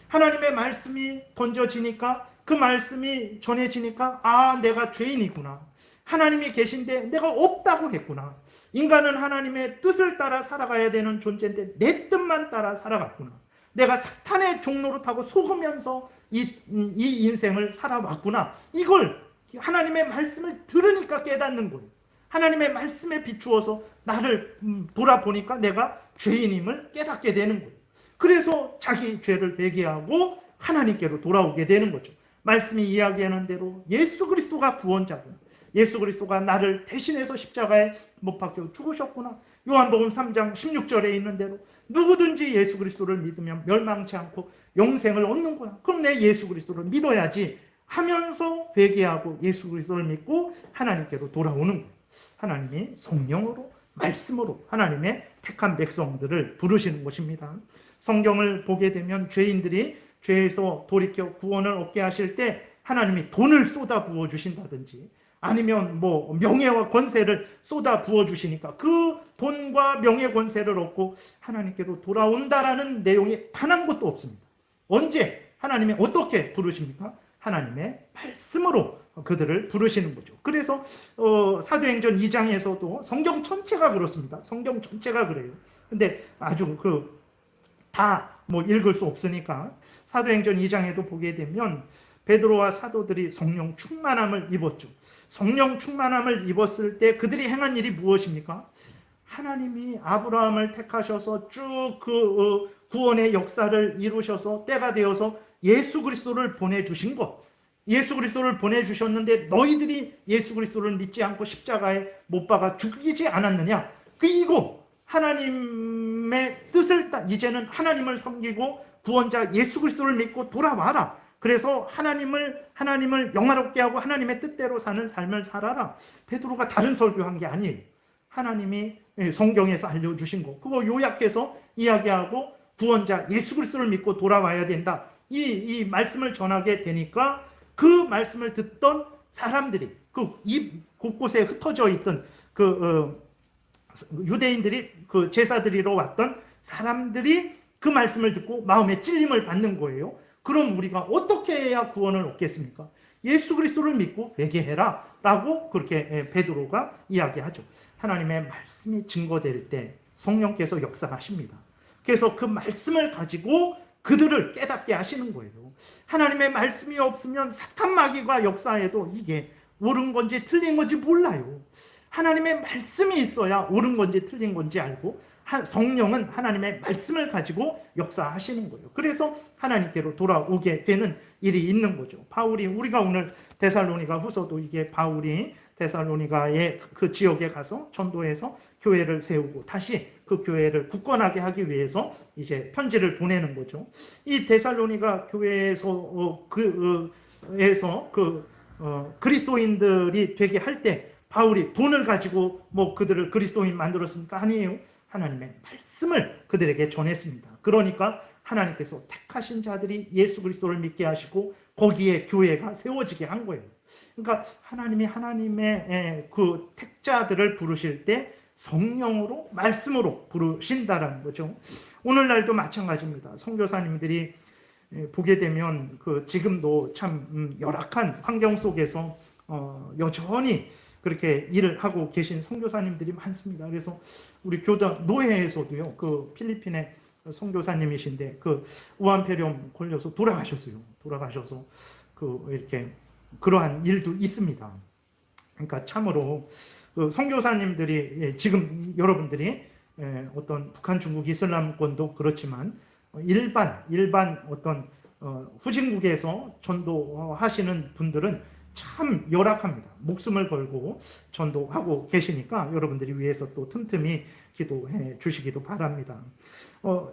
하나님의 말씀이 던져지니까, 그 말씀이 전해지니까 내가 죄인이구나. 하나님이 계신데 내가 없다고 했구나. 인간은 하나님의 뜻을 따라 살아가야 되는 존재인데 내 뜻만 따라 살아갔구나. 내가 사탄의 종로를 타고 속으면서 이 인생을 살아왔구나. 이걸 하나님의 말씀을 들으니까 깨닫는 거예요. 하나님의 말씀에 비추어서 나를 돌아보니까 내가 죄인임을 깨닫게 되는 거예요. 그래서 자기 죄를 회개하고 하나님께로 돌아오게 되는 거죠. 말씀이 이야기하는 대로 예수 그리스도가 구원자구나. 예수 그리스도가 나를 대신해서 십자가에 못 박혀 죽으셨구나. 요한복음 3장 16절에 있는 대로 누구든지 예수 그리스도를 믿으면 멸망치 않고 영생을 얻는구나. 그럼 내 예수 그리스도를 믿어야지 하면서 회개하고 예수 그리스도를 믿고 하나님께로 돌아오는 거예요. 하나님이 성령으로 말씀으로 하나님의 택한 백성들을 부르시는 것입니다. 성경을 보게 되면 죄인들이 죄에서 돌이켜 구원을 얻게 하실 때 하나님이 돈을 쏟아 부어 주신다든지 아니면 명예와 권세를 쏟아 부어 주시니까 그 돈과 명예 권세를 얻고 하나님께로 돌아온다라는 내용이 단 한 곳도 없습니다. 언제 하나님이 어떻게 부르십니까? 하나님의 말씀으로 그들을 부르시는 거죠. 그래서 사도행전 2장에서도 성경 전체가 그렇습니다. 성경 전체가 그래요. 근데 아주 다 읽을 수 없으니까 사도행전 2장에도 보게 되면 베드로와 사도들이 성령 충만함을 입었죠. 성령 충만함을 입었을 때 그들이 행한 일이 무엇입니까? 하나님이 아브라함을 택하셔서 쭉 구원의 역사를 이루셔서 때가 되어서 예수 그리스도를 보내주신 것. 예수 그리스도를 보내주셨는데 너희들이 예수 그리스도를 믿지 않고 십자가에 못 박아 죽이지 않았느냐? 이거 하나님의 뜻을 이제는 하나님을 섬기고 구원자 예수 그리스도를 믿고 돌아와라. 그래서 하나님을 영화롭게 하고 하나님의 뜻대로 사는 삶을 살아라. 베드로가 다른 설교한 게 아니에요. 하나님이 성경에서 알려주신 거 그거 요약해서 이야기하고 구원자 예수 그리스도를 믿고 돌아와야 된다. 이 말씀을 전하게 되니까 그 말씀을 듣던 사람들이 이 곳곳에 흩어져 있던 유대인들이 제사드리러 왔던 사람들이 그 말씀을 듣고 마음에 찔림을 받는 거예요. 그럼 우리가 어떻게 해야 구원을 얻겠습니까? 예수 그리스도를 믿고 회개해라 라고 그렇게 베드로가 이야기하죠. 하나님의 말씀이 증거될 때 성령께서 역사하십니다. 그래서 그 말씀을 가지고 그들을 깨닫게 하시는 거예요. 하나님의 말씀이 없으면 사탄 마귀가 역사해도 이게 옳은 건지 틀린 건지 몰라요. 하나님의 말씀이 있어야 옳은 건지 틀린 건지 알고 성령은 하나님의 말씀을 가지고 역사하시는 거예요. 그래서 하나님께로 돌아오게 되는 일이 있는 거죠. 우리가 오늘 데살로니가 후서도 이게 바울이 데살로니가의 그 지역에 가서 전도해서 교회를 세우고 다시 그 교회를 굳건하게 하기 위해서 이제 편지를 보내는 거죠. 이 데살로니가 교회에서 그리스도인들이 되게 할 때 바울이 돈을 가지고 그들을 그리스도인 만들었습니까? 아니에요. 하나님의 말씀을 그들에게 전했습니다. 그러니까 하나님께서 택하신 자들이 예수 그리스도를 믿게 하시고 거기에 교회가 세워지게 한 거예요. 그러니까 하나님의 그 택자들을 부르실 때 성령으로 말씀으로 부르신다라는 거죠. 오늘날도 마찬가지입니다. 선교사님들이 보게 되면 지금도 참 열악한 환경 속에서 여전히 그렇게 일을 하고 계신 선교사님들이 많습니다. 그래서 우리 교단 노회에서도요, 필리핀의 선교사님이신데 우한폐렴 걸려서 돌아가셨어요. 돌아가셔서 이렇게 그러한 일도 있습니다. 그러니까 참으로 선교사님들이 지금 여러분들이 어떤 북한, 중국, 이슬람권도 그렇지만 일반 어떤 후진국에서 전도하시는 분들은 참 열악합니다. 목숨을 걸고 전도하고 계시니까 여러분들이 위해서 또 틈틈이 기도해 주시기도 바랍니다.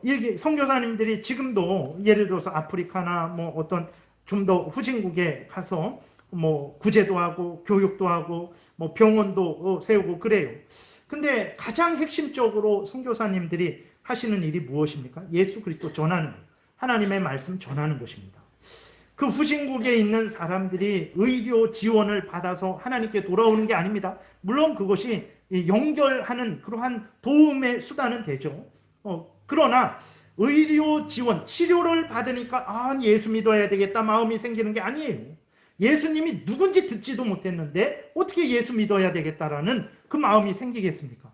이게 선교사님들이 지금도 예를 들어서 아프리카나 뭐 어떤 좀 더 후진국에 가서 뭐 구제도 하고 교육도 하고 뭐 병원도 세우고 그래요. 근데 가장 핵심적으로 선교사님들이 하시는 일이 무엇입니까? 예수 그리스도 전하는 것, 하나님의 말씀 전하는 것입니다. 그 후진국에 있는 사람들이 의료 지원을 받아서 하나님께 돌아오는 게 아닙니다. 물론 그것이 연결하는 그러한 도움의 수단은 되죠. 그러나 의료 지원, 치료를 받으니까 예수 믿어야 되겠다 마음이 생기는 게 아니에요. 예수님이 누군지 듣지도 못했는데 어떻게 예수 믿어야 되겠다라는 그 마음이 생기겠습니까?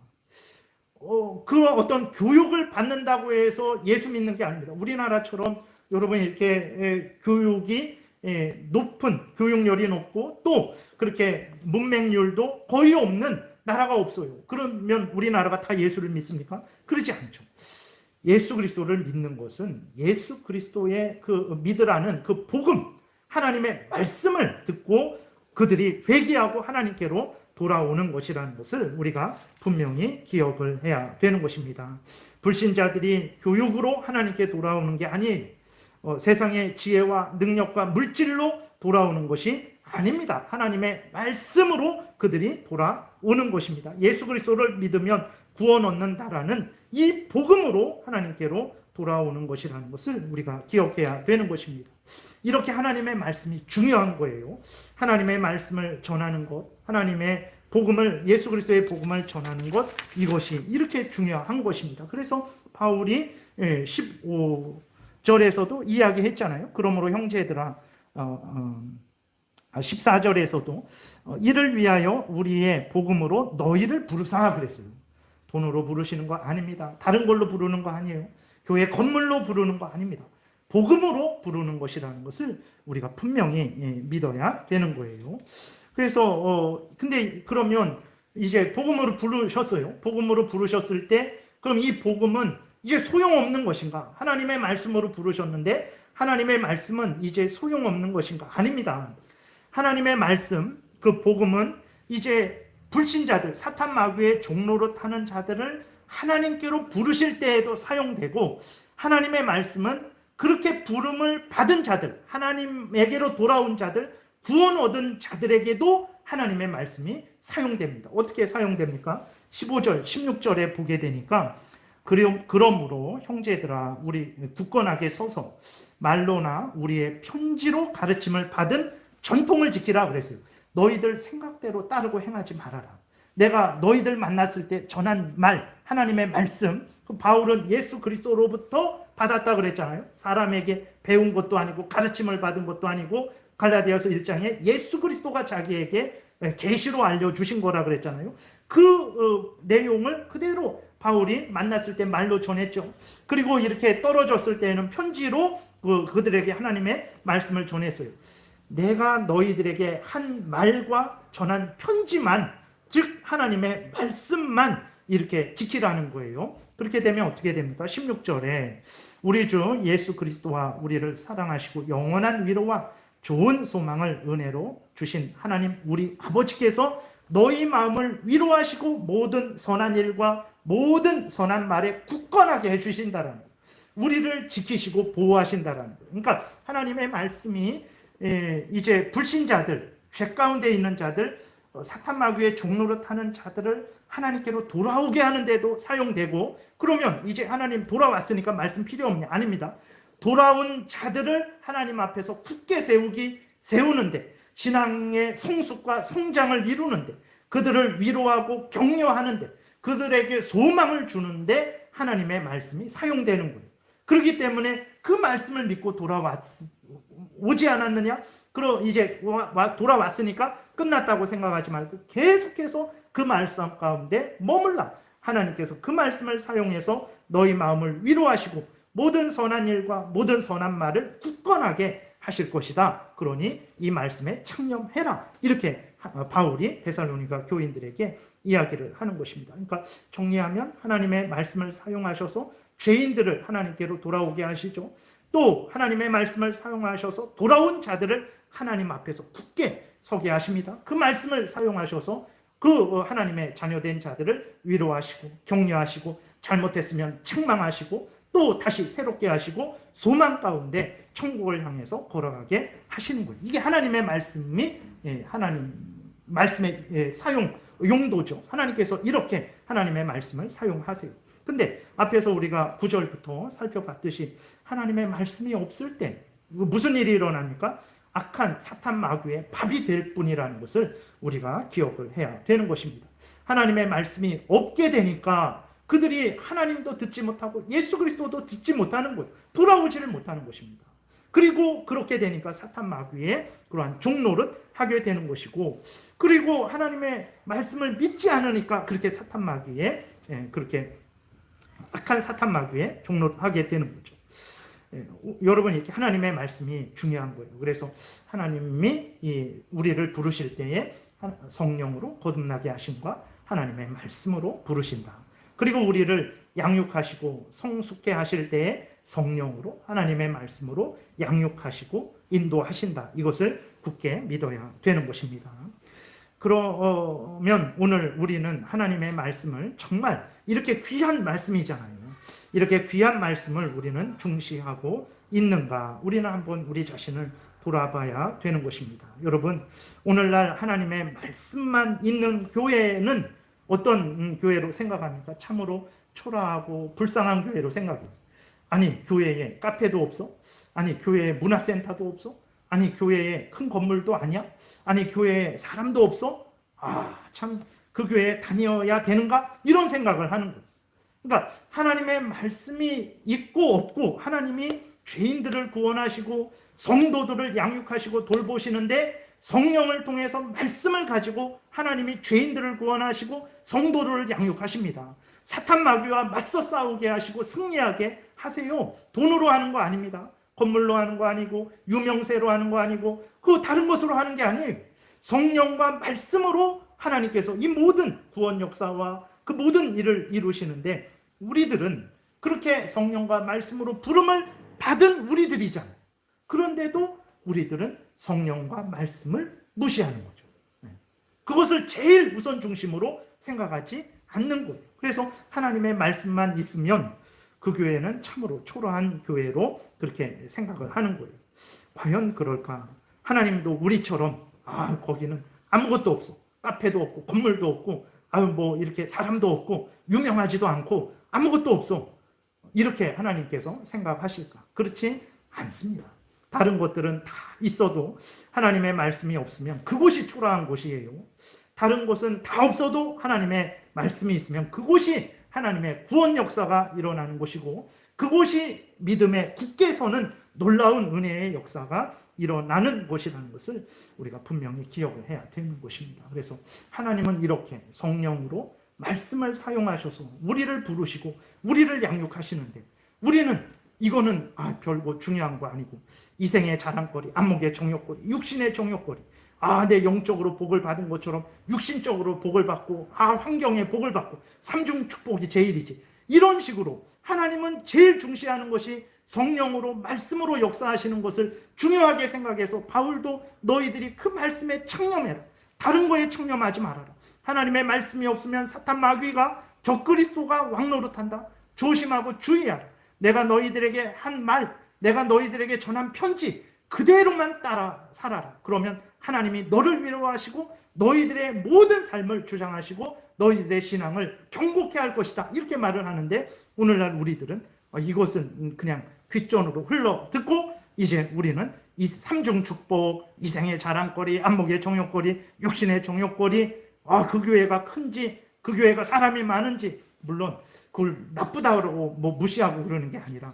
그 어떤 교육을 받는다고 해서 예수 믿는 게 아닙니다. 우리나라처럼 여러분 이렇게 교육이 높은, 교육열이 높고 또 그렇게 문맹률도 거의 없는 나라가 없어요. 그러면 우리나라가 다 예수를 믿습니까? 그러지 않죠. 예수 그리스도를 믿는 것은 예수 그리스도의 그 믿으라는 그 복음, 하나님의 말씀을 듣고 그들이 회개하고 하나님께로 돌아오는 것이라는 것을 우리가 분명히 기억을 해야 되는 것입니다. 불신자들이 교육으로 하나님께 돌아오는 게 아니에요. 세상의 지혜와 능력과 물질로 돌아오는 것이 아닙니다. 하나님의 말씀으로 그들이 돌아오는 것입니다. 예수 그리스도를 믿으면 구원 얻는다라는 이 복음으로 하나님께로 돌아오는 것이라는 것을 우리가 기억해야 되는 것입니다. 이렇게 하나님의 말씀이 중요한 거예요. 하나님의 말씀을 전하는 것, 하나님의 복음을, 예수 그리스도의 복음을 전하는 것, 이것이 이렇게 중요한 것입니다. 그래서 바울이 15절에서도 이야기했잖아요. 그러므로 형제들아, 14절에서도 이를 위하여 우리의 복음으로 너희를 부르사 그랬어요. 돈으로 부르시는 거 아닙니다. 다른 걸로 부르는 거 아니에요. 교회 건물로 부르는 거 아닙니다. 복음으로 부르는 것이라는 것을 우리가 분명히 믿어야 되는 거예요. 그래서 근데 그러면 이제 복음으로 부르셨어요. 복음으로 부르셨을 때 그럼 이 복음은 이제 소용없는 것인가? 하나님의 말씀으로 부르셨는데 하나님의 말씀은 이제 소용없는 것인가? 아닙니다. 하나님의 말씀, 그 복음은 이제 불신자들, 사탄 마귀의 종로로 타는 자들을 하나님께로 부르실 때에도 사용되고, 하나님의 말씀은 그렇게 부름을 받은 자들, 하나님에게로 돌아온 자들, 구원 얻은 자들에게도 하나님의 말씀이 사용됩니다. 어떻게 사용됩니까? 15절, 16절에 보게 되니까 그러므로 형제들아 우리 굳건하게 서서 말로나 우리의 편지로 가르침을 받은 전통을 지키라 그랬어요. 너희들 생각대로 따르고 행하지 말아라. 내가 너희들 만났을 때 전한 말, 하나님의 말씀, 바울은 예수 그리스도로부터 받았다 그랬잖아요. 사람에게 배운 것도 아니고 가르침을 받은 것도 아니고 갈라디아서 1장에 예수 그리스도가 자기에게 계시로 알려주신 거라 그랬잖아요. 그 내용을 그대로 바울이 만났을 때 말로 전했죠. 그리고 이렇게 떨어졌을 때에는 편지로 그들에게 하나님의 말씀을 전했어요. 내가 너희들에게 한 말과 전한 편지만, 즉 하나님의 말씀만 이렇게 지키라는 거예요. 그렇게 되면 어떻게 됩니까? 16절에 우리 주 예수 그리스도와 우리를 사랑하시고 영원한 위로와 좋은 소망을 은혜로 주신 하나님 우리 아버지께서 너희 마음을 위로하시고 모든 선한 일과 모든 선한 말에 굳건하게 해주신다라는 거예요. 우리를 지키시고 보호하신다라는 거예요. 그러니까 하나님의 말씀이 이제 불신자들, 죄 가운데 있는 자들, 사탄 마귀의 종로로 타는 자들을 하나님께로 돌아오게 하는데도 사용되고, 그러면 이제 하나님 돌아왔으니까 말씀 필요 없냐? 아닙니다. 돌아온 자들을 하나님 앞에서 굳게 세우는데, 신앙의 성숙과 성장을 이루는데, 그들을 위로하고 격려하는데, 그들에게 소망을 주는데 하나님의 말씀이 사용되는 거예요. 그렇기 때문에 그 말씀을 믿고 오지 않았느냐? 그럼 이제 돌아왔으니까 끝났다고 생각하지 말고 계속해서 그 말씀 가운데 머물라. 하나님께서 그 말씀을 사용해서 너희 마음을 위로하시고 모든 선한 일과 모든 선한 말을 굳건하게 하실 것이다. 그러니 이 말씀에 창념해라. 이렇게 바울이 데살로니가 교인들에게 이야기를 하는 것입니다. 그러니까 정리하면 하나님의 말씀을 사용하셔서 죄인들을 하나님께로 돌아오게 하시죠. 또 하나님의 말씀을 사용하셔서 돌아온 자들을 하나님 앞에서 굳게 서게 하십니다. 그 말씀을 사용하셔서 그 하나님의 자녀된 자들을 위로하시고 격려하시고 잘못했으면 책망하시고 또 다시 새롭게 하시고 소망 가운데 천국을 향해서 걸어가게 하시는 거예요. 이게 하나님의 말씀이 하나님 말씀의 사용 용도죠. 하나님께서 이렇게 하나님의 말씀을 사용하세요. 근데 앞에서 우리가 9절부터 살펴봤듯이 하나님의 말씀이 없을 때 무슨 일이 일어납니까? 악한 사탄 마귀의 밥이 될 뿐이라는 것을 우리가 기억을 해야 되는 것입니다. 하나님의 말씀이 없게 되니까 그들이 하나님도 듣지 못하고 예수 그리스도도 듣지 못하는 거예요. 돌아오지를 못하는 것입니다. 그리고 그렇게 되니까 사탄 마귀의 그러한 종노릇 하게 되는 것이고, 그리고 하나님의 말씀을 믿지 않으니까 그렇게 사탄 마귀의 그렇게 악한 사탄 마귀의 종노릇 하게 되는 거죠. 여러분, 이렇게 하나님의 말씀이 중요한 거예요. 그래서 하나님이 우리를 부르실 때에 성령으로 거듭나게 하심과 하나님의 말씀으로 부르신다. 그리고 우리를 양육하시고 성숙케 하실 때에 성령으로 하나님의 말씀으로 양육하시고 인도하신다. 이것을 굳게 믿어야 되는 것입니다. 그러면 오늘 우리는 하나님의 말씀을 정말 이렇게 귀한 말씀이잖아요. 이렇게 귀한 말씀을 우리는 중시하고 있는가? 우리는 한번 우리 자신을 돌아봐야 되는 것입니다. 여러분, 오늘날 하나님의 말씀만 있는 교회는 어떤 교회로 생각합니까? 참으로 초라하고 불쌍한 교회로 생각해요. 아니, 교회에 카페도 없어? 아니, 교회에 문화센터도 없어? 아니, 교회에 큰 건물도 아니야? 아니, 교회에 사람도 없어? 아, 참, 그 교회에 다녀야 되는가? 이런 생각을 하는 거예요. 그러니까 하나님의 말씀이 있고 없고, 하나님이 죄인들을 구원하시고 성도들을 양육하시고 돌보시는데, 성령을 통해서 말씀을 가지고 하나님이 죄인들을 구원하시고 성도들을 양육하십니다. 사탄 마귀와 맞서 싸우게 하시고 승리하게 하세요. 돈으로 하는 거 아닙니다. 건물로 하는 거 아니고 유명세로 하는 거 아니고 그 다른 것으로 하는 게 아니에요. 성령과 말씀으로 하나님께서 이 모든 구원 역사와 그 모든 일을 이루시는데, 우리들은 그렇게 성령과 말씀으로 부름을 받은 우리들이잖아요. 그런데도 우리들은 성령과 말씀을 무시하는 거죠. 그것을 제일 우선 중심으로 생각하지 않는 거예요. 그래서 하나님의 말씀만 있으면 그 교회는 참으로 초라한 교회로 그렇게 생각을 하는 거예요. 과연 그럴까? 하나님도 우리처럼 거기는 아무것도 없어. 카페도 없고 건물도 없고 뭐 이렇게 사람도 없고 유명하지도 않고 아무것도 없어. 이렇게 하나님께서 생각하실까? 그렇지 않습니다. 다른 것들은 다 있어도 하나님의 말씀이 없으면 그곳이 초라한 곳이에요. 다른 곳은 다 없어도 하나님의 말씀이 있으면 그곳이 하나님의 구원 역사가 일어나는 곳이고, 그곳이 믿음에 굳게 서는 놀라운 은혜의 역사가 일어나는 곳이라는 것을 우리가 분명히 기억을 해야 되는 것입니다. 그래서 하나님은 이렇게 성령으로 말씀을 사용하셔서 우리를 부르시고 우리를 양육하시는데, 우리는 이거는 별거 중요한 거 아니고 이생의 자랑거리, 안목의 정욕거리, 육신의 정욕거리, 내 영적으로 복을 받은 것처럼 육신적으로 복을 받고 환경에 복을 받고 삼중 축복이 제일이지, 이런 식으로 하나님은 제일 중시하는 것이 성령으로 말씀으로 역사하시는 것을 중요하게 생각해서 바울도 너희들이 그 말씀에 청렴해라. 다른 거에 청렴하지 말아라. 하나님의 말씀이 없으면 사탄 마귀가 적그리스도가 왕노릇한다. 조심하고 주의하라. 내가 너희들에게 한 말, 내가 너희들에게 전한 편지 그대로만 따라 살아라. 그러면 하나님이 너를 위로하시고 너희들의 모든 삶을 주장하시고 너희들의 신앙을 경고케 할 것이다. 이렇게 말을 하는데, 오늘날 우리들은 이것은 그냥 귓전으로 흘러 듣고 이제 우리는 이 삼중 축복, 이생의 자랑거리, 안목의 정욕거리, 육신의 정욕거리, 그 교회가 큰지 그 교회가 사람이 많은지, 물론 그걸 나쁘다고 무시하고 그러는 게 아니라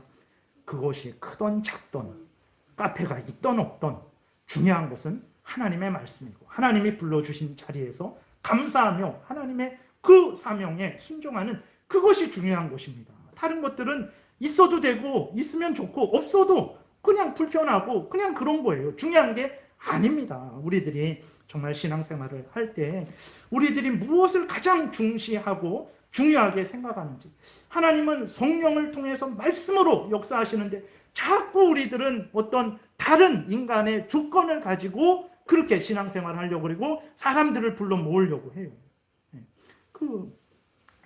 그것이 크던 작던 카페가 있던 없던 중요한 것은 하나님의 말씀이고 하나님이 불러주신 자리에서 감사하며 하나님의 그 사명에 순종하는 그것이 중요한 것입니다. 다른 것들은 있어도 되고 있으면 좋고 없어도 그냥 불편하고 그냥 그런 거예요. 중요한 게 아닙니다. 우리들이 정말 신앙생활을 할 때 우리들이 무엇을 가장 중시하고 중요하게 생각하는지. 하나님은 성령을 통해서 말씀으로 역사하시는데 자꾸 우리들은 어떤 다른 인간의 조건을 가지고 그렇게 신앙생활을 하려고 그러고 사람들을 불러 모으려고 해요.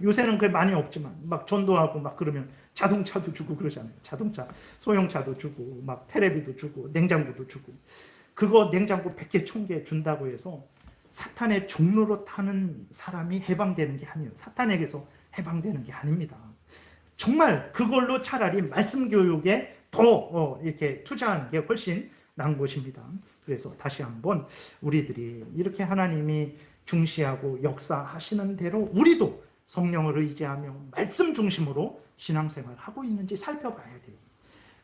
요새는 그게 많이 없지만 막 전도하고 막 그러면 자동차도 주고 그러잖아요. 자동차, 소형차도 주고 막 테레비도 주고 냉장고도 주고. 그거 냉장고 100개, 1000개 준다고 해서 사탄의 종로로 타는 사람이 해방되는 게 아니에요. 사탄에게서 해방되는 게 아닙니다. 정말 그걸로 차라리 말씀 교육에 더 이렇게 투자하는 게 훨씬 나은 것입니다. 그래서 다시 한번 우리들이 이렇게 하나님이 중시하고 역사하시는 대로 우리도 성령을 의지하며 말씀 중심으로 신앙생활을 하고 있는지 살펴봐야 돼요.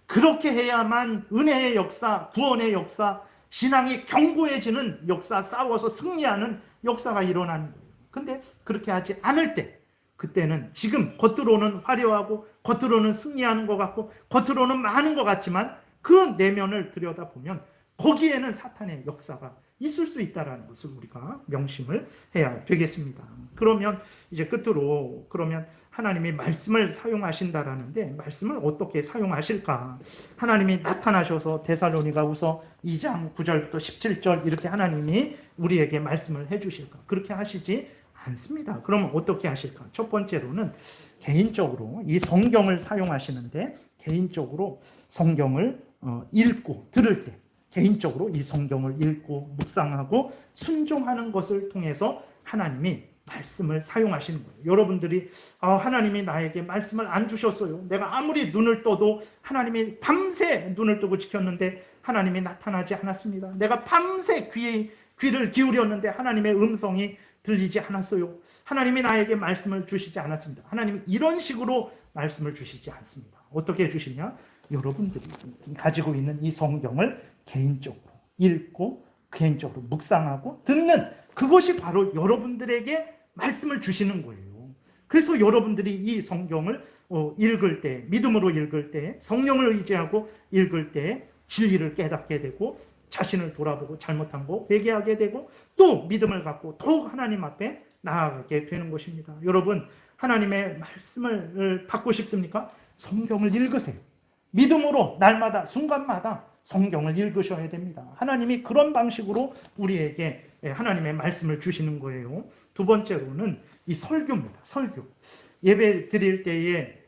그렇게 해야만 은혜의 역사, 구원의 역사, 신앙이 견고해지는 역사, 싸워서 승리하는 역사가 일어나는 거예요. 근데 그렇게 하지 않을 때, 그때는 지금 겉으로는 화려하고 겉으로는 승리하는 것 같고 겉으로는 많은 것 같지만 그 내면을 들여다보면 거기에는 사탄의 역사가 있을 수 있다는 것을 우리가 명심을 해야 되겠습니다. 그러면 이제 끝으로 그러면 하나님이 말씀을 사용하신다라는데 말씀을 어떻게 사용하실까? 하나님이 나타나셔서 데살로니가후서 2장 9절부터 17절 이렇게 하나님이 우리에게 말씀을 해주실까? 그렇게 하시지 않습니다. 그러면 어떻게 하실까? 첫 번째로는 개인적으로 이 성경을 사용하시는데 개인적으로 성경을 읽고 들을 때 개인적으로 이 성경을 읽고 묵상하고 순종하는 것을 통해서 하나님이 말씀을 사용하시는 거예요. 여러분들이 하나님이 나에게 말씀을 안 주셨어요. 내가 아무리 눈을 떠도 하나님이 밤새 눈을 뜨고 지켰는데 하나님이 나타나지 않았습니다. 내가 밤새 귀를 기울였는데 하나님의 음성이 들리지 않았어요. 하나님이 나에게 말씀을 주시지 않았습니다. 하나님이 이런 식으로 말씀을 주시지 않습니다. 어떻게 해주시냐? 여러분들이 가지고 있는 이 성경을 개인적으로 읽고 개인적으로 묵상하고 듣는 그것이 바로 여러분들에게 말씀을 주시는 거예요. 그래서 여러분들이 이 성경을 읽을 때, 믿음으로 읽을 때, 성령을 의지하고 읽을 때 진리를 깨닫게 되고 자신을 돌아보고 잘못한 거 회개하게 되고 또 믿음을 갖고 더욱 하나님 앞에 나아가게 되는 것입니다. 여러분, 하나님의 말씀을 받고 싶습니까? 성경을 읽으세요. 믿음으로 날마다 순간마다 성경을 읽으셔야 됩니다. 하나님이 그런 방식으로 우리에게 하나님의 말씀을 주시는 거예요. 두 번째로는 이 설교입니다. 설교. 예배 드릴 때에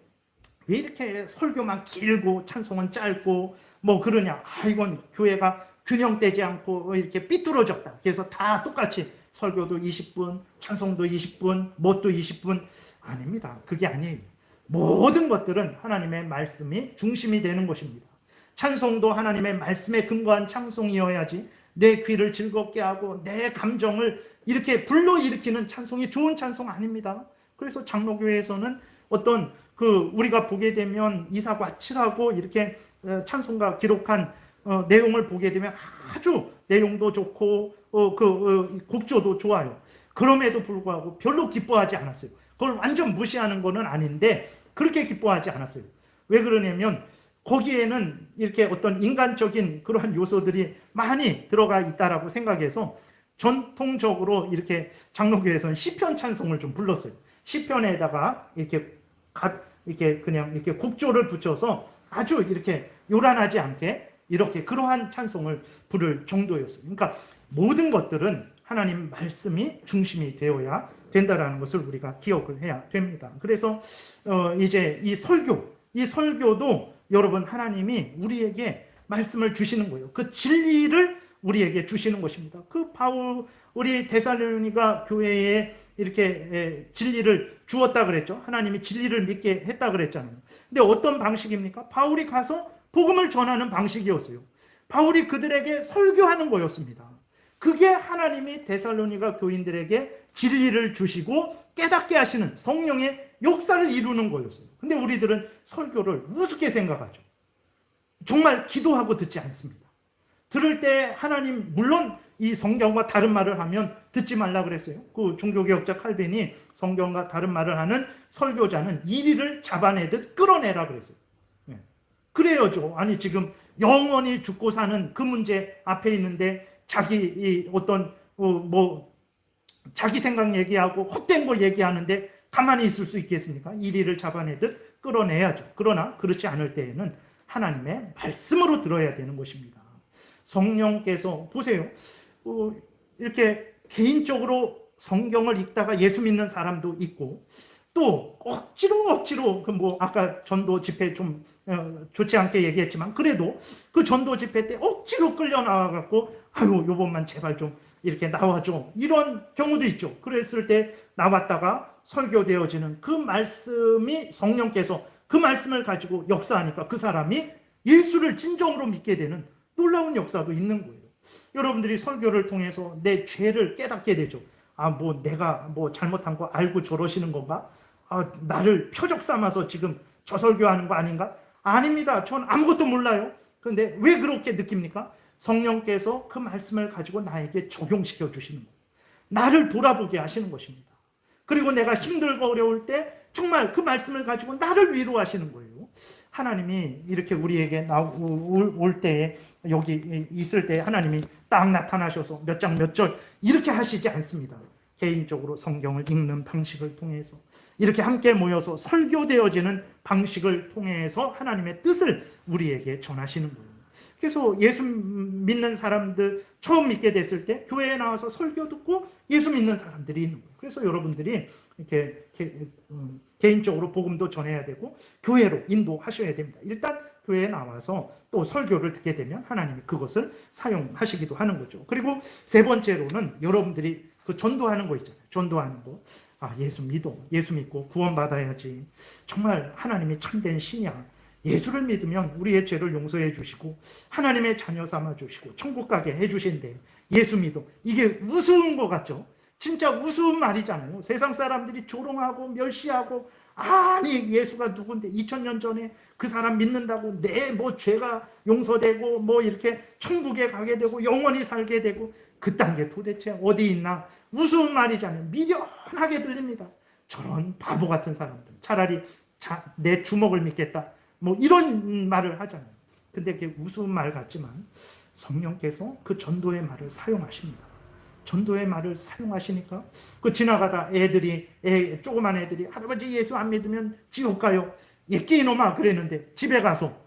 왜 이렇게 설교만 길고 찬송은 짧고 뭐 그러냐? 이건 교회가 균형되지 않고 이렇게 삐뚤어졌다. 그래서 다 똑같이 설교도 20분, 찬송도 20분, 뭣도 20분 아닙니다. 그게 아니에요. 모든 것들은 하나님의 말씀이 중심이 되는 것입니다. 찬송도 하나님의 말씀에 근거한 찬송이어야지 내 귀를 즐겁게 하고 내 감정을 이렇게 불러일으키는 찬송이 좋은 찬송 아닙니다. 그래서 장로교회에서는 어떤 우리가 보게 되면 이사과 7하고 이렇게 찬송가 기록한 내용을 보게 되면 아주 내용도 좋고 곡조도 좋아요. 그럼에도 불구하고 별로 기뻐하지 않았어요. 그걸 완전 무시하는 거는 아닌데 그렇게 기뻐하지 않았어요. 왜 그러냐면 거기에는 이렇게 어떤 인간적인 그러한 요소들이 많이 들어가 있다라고 생각해서 전통적으로 이렇게 장로교에서는 시편 찬송을 좀 불렀어요. 시편에다가 이렇게 그냥 이렇게 곡조를 붙여서 아주 이렇게 요란하지 않게 이렇게 그러한 찬송을 부를 정도였어요. 그러니까 모든 것들은 하나님 말씀이 중심이 되어야 된다라는 것을 우리가 기억을 해야 됩니다. 그래서 이제 이 설교도 여러분 하나님이 우리에게 말씀을 주시는 거예요. 그 진리를 우리에게 주시는 것입니다. 우리 데살로니가 교회에 이렇게 진리를 주었다 그랬죠. 하나님이 진리를 믿게 했다 그랬잖아요. 근데 어떤 방식입니까? 바울이 가서 복음을 전하는 방식이었어요. 바울이 그들에게 설교하는 거였습니다. 그게 하나님이 데살로니가 교인들에게 진리를 주시고 깨닫게 하시는 성령의 역사를 이루는 거였어요. 근데 우리들은 설교를 우습게 생각하죠. 정말 기도하고 듣지 않습니다. 들을 때 하나님, 물론 이 성경과 다른 말을 하면 듣지 말라 그랬어요. 그 종교개혁자 칼빈이 성경과 다른 말을 하는 설교자는 이리를 잡아내듯 끌어내라 그랬어요. 그래야죠. 아니 지금 영원히 죽고 사는 그 문제 앞에 있는데 자기 어떤 뭐 자기 생각 얘기하고 헛된 거 얘기하는데 가만히 있을 수 있겠습니까? 이리를 잡아내듯 끌어내야죠. 그러나 그렇지 않을 때에는 하나님의 말씀으로 들어야 되는 것입니다. 성령께서 보세요. 이렇게 개인적으로 성경을 읽다가 예수 믿는 사람도 있고, 또 억지로 그 아까 전도 집회 좀 좋지 않게 얘기했지만, 그래도 그 전도 집회 때 억지로 끌려 나와갖고 아유 요번만 제발 좀 이렇게 나와줘, 이런 경우도 있죠. 그랬을 때 나왔다가 설교되어지는 그 말씀이 성령께서 그 말씀을 가지고 역사하니까 그 사람이 예수를 진정으로 믿게 되는 놀라운 역사도 있는 거예요. 여러분들이 설교를 통해서 내 죄를 깨닫게 되죠. 내가 잘못한 거 알고 저러시는 건가? 나를 표적 삼아서 지금 저 설교하는 거 아닌가? 아닙니다. 전 아무것도 몰라요. 그런데 왜 그렇게 느낍니까? 성령께서 그 말씀을 가지고 나에게 적용시켜 주시는 거예요. 나를 돌아보게 하시는 것입니다. 그리고 내가 힘들고 어려울 때 정말 그 말씀을 가지고 나를 위로하시는 거예요. 하나님이 이렇게 우리에게 올 때에, 여기 있을 때 하나님이 딱 나타나셔서 몇 장 몇 절 이렇게 하시지 않습니다. 개인적으로 성경을 읽는 방식을 통해서, 이렇게 함께 모여서 설교되어지는 방식을 통해서 하나님의 뜻을 우리에게 전하시는 거예요. 그래서 예수 믿는 사람들 처음 믿게 됐을 때 교회에 나와서 설교 듣고 예수 믿는 사람들이 있는 거예요. 그래서 여러분들이 이렇게 개인적으로 복음도 전해야 되고 교회로 인도하셔야 됩니다. 일단 교회에 나와서 또 설교를 듣게 되면 하나님이 그것을 사용하시기도 하는 거죠. 그리고 세 번째로는 여러분들이 그 전도하는 거 있잖아요. 전도하는 거. 예수 믿고 구원받아야지. 정말 하나님이 참된 신이야. 예수를 믿으면 우리의 죄를 용서해 주시고 하나님의 자녀 삼아 주시고 천국 가게 해 주신대. 예수 믿어. 이게 우스운 것 같죠? 진짜 우스운 말이잖아요. 세상 사람들이 조롱하고 멸시하고, 아니 예수가 누군데 2000년 전에 그 사람 믿는다고 내 죄가 용서되고 이렇게 천국에 가게 되고 영원히 살게 되고, 그딴 게 도대체 어디 있나? 우스운 말이잖아요. 미련하게 들립니다. 저런 바보 같은 사람들, 차라리 내 주먹을 믿겠다, 이런 말을 하잖아요. 근데 그게 우스운 말 같지만 성령께서 그 전도의 말을 사용하십니다. 전도의 말을 사용하시니까 그 지나가다 조그만 애들이 할아버지 예수 안 믿으면 지옥 가요. 예끼 이놈아 그랬는데 집에 가서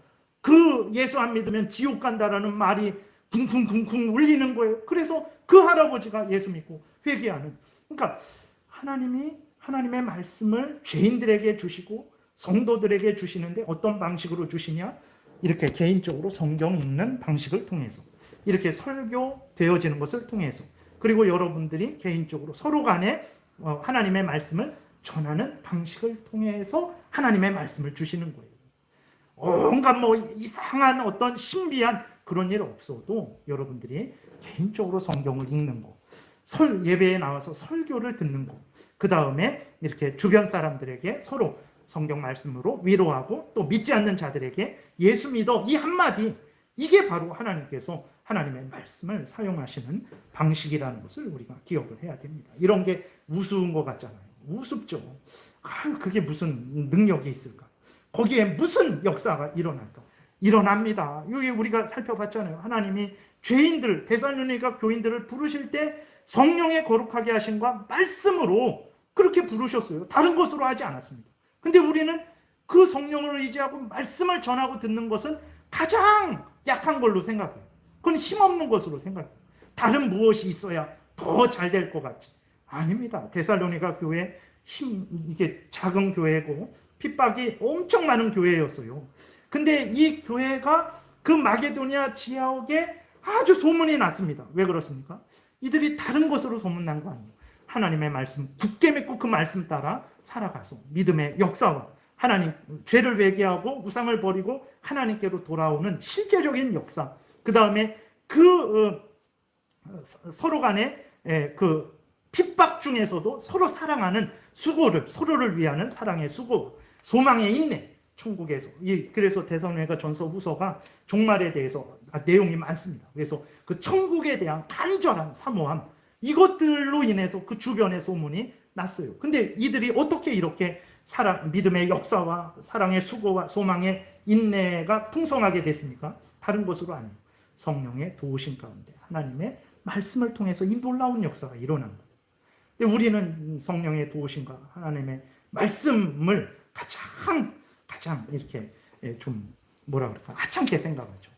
그 예수 안 믿으면 지옥 간다라는 말이 쿵쿵쿵쿵 울리는 거예요. 그래서 그 할아버지가 예수 믿고 회개하는. 그러니까 하나님의 말씀을 죄인들에게 주시고 성도들에게 주시는데 어떤 방식으로 주시냐? 이렇게 개인적으로 성경 읽는 방식을 통해서, 이렇게 설교되어지는 것을 통해서, 그리고 여러분들이 개인적으로 서로 간에 하나님의 말씀을 전하는 방식을 통해서 하나님의 말씀을 주시는 거예요. 온갖 이상한 어떤 신비한 그런 일 없어도 여러분들이 개인적으로 성경을 읽는 거, 예배에 나와서 설교를 듣는 거, 그 다음에 이렇게 주변 사람들에게 서로 성경 말씀으로 위로하고, 또 믿지 않는 자들에게 예수 믿어, 이 한마디, 이게 바로 하나님께서 하나님의 말씀을 사용하시는 방식이라는 것을 우리가 기억을 해야 됩니다. 이런 게 우스운 것 같잖아요. 우습죠. 그게 무슨 능력이 있을까? 거기에 무슨 역사가 일어날까? 일어납니다. 여기 우리가 살펴봤잖아요. 하나님이 죄인들, 데살로니가 교인들을 부르실 때 성령의 거룩하게 하심과 말씀으로 그렇게 부르셨어요. 다른 것으로 하지 않았습니다. 근데 우리는 그 성령을 의지하고 말씀을 전하고 듣는 것은 가장 약한 걸로 생각해요. 그건 힘없는 것으로 생각해요. 다른 무엇이 있어야 더 잘 될 것 같지. 아닙니다. 데살로니가 교회 이게 작은 교회고 핍박이 엄청 많은 교회였어요. 근데 이 교회가 그 마게도니아 지역에 아주 소문이 났습니다. 왜 그렇습니까? 이들이 다른 것으로 소문난 거 아니에요. 하나님의 말씀 굳게 믿고 그 말씀 따라 살아가서 믿음의 역사와 하나님, 죄를 회개하고 우상을 버리고 하나님께로 돌아오는 실제적인 역사, 그 다음에 서로 간의 그 핍박 중에서도 서로 사랑하는 수고를, 서로를 위하는 사랑의 수고, 소망의 인내, 천국에서. 그래서 데살로니가 전서 후서가 종말에 대해서 내용이 많습니다. 그래서 그 천국에 대한 간절한 사모함, 이것들로 인해서 그 주변의 소문이 났어요. 근데 이들이 어떻게 이렇게 믿음의 역사와 사랑의 수고와 소망의 인내가 풍성하게 됐습니까? 다른 것으로 아니에요. 성령의 도우심 가운데, 하나님의 말씀을 통해서 이 놀라운 역사가 일어난 거예요. 근데 우리는 성령의 도우심과 하나님의 말씀을 가장 이렇게 좀 뭐라 그럴까 하찮게 생각하죠.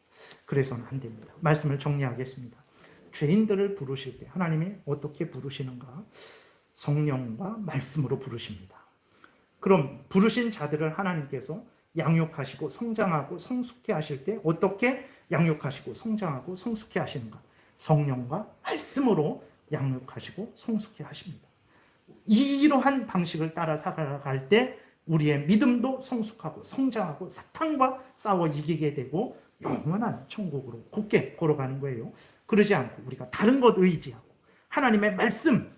그래서는 안 됩니다. 말씀을 정리하겠습니다. 죄인들을 부르실 때 하나님이 어떻게 부르시는가? 성령과 말씀으로 부르십니다. 그럼 부르신 자들을 하나님께서 양육하시고 성장하고 성숙해 하실 때 어떻게 양육하시고 성장하고 성숙해 하시는가? 성령과 말씀으로 양육하시고 성숙해 하십니다. 이러한 방식을 따라 살아갈 때 우리의 믿음도 성숙하고 성장하고 사탄과 싸워 이기게 되고 영원한 천국으로 곧게 걸어가는 거예요. 그러지 않고 우리가 다른 것 의지하고 하나님의 말씀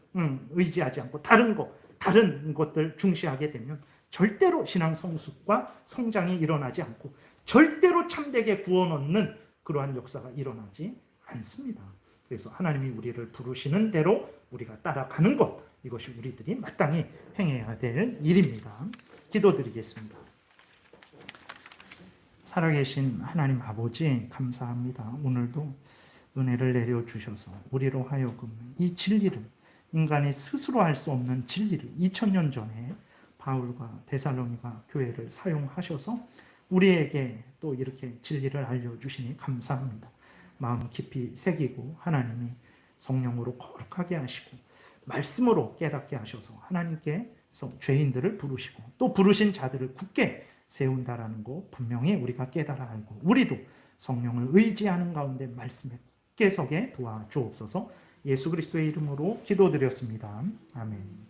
의지하지 않고 다른 것들 중시하게 되면 절대로 신앙 성숙과 성장이 일어나지 않고 절대로 참되게 구원 얻는 그러한 역사가 일어나지 않습니다. 그래서 하나님이 우리를 부르시는 대로 우리가 따라가는 것, 이것이 우리들이 마땅히 행해야 될 일입니다. 기도드리겠습니다. 살아계신 하나님 아버지 감사합니다. 오늘도 은혜를 내려주셔서 우리로 하여금 이 진리를, 인간이 스스로 할 수 없는 진리를 2000년 전에 바울과 데살로니가 교회를 사용하셔서 우리에게 또 이렇게 진리를 알려주시니 감사합니다. 마음 깊이 새기고 하나님이 성령으로 거룩하게 하시고 말씀으로 깨닫게 하셔서 하나님께서 죄인들을 부르시고 또 부르신 자들을 굳게 세운다라는 거 분명히 우리가 깨달아 알고 우리도 성령을 의지하는 가운데 말씀에 깨서게 도와주옵소서. 예수 그리스도의 이름으로 기도드렸습니다. 아멘.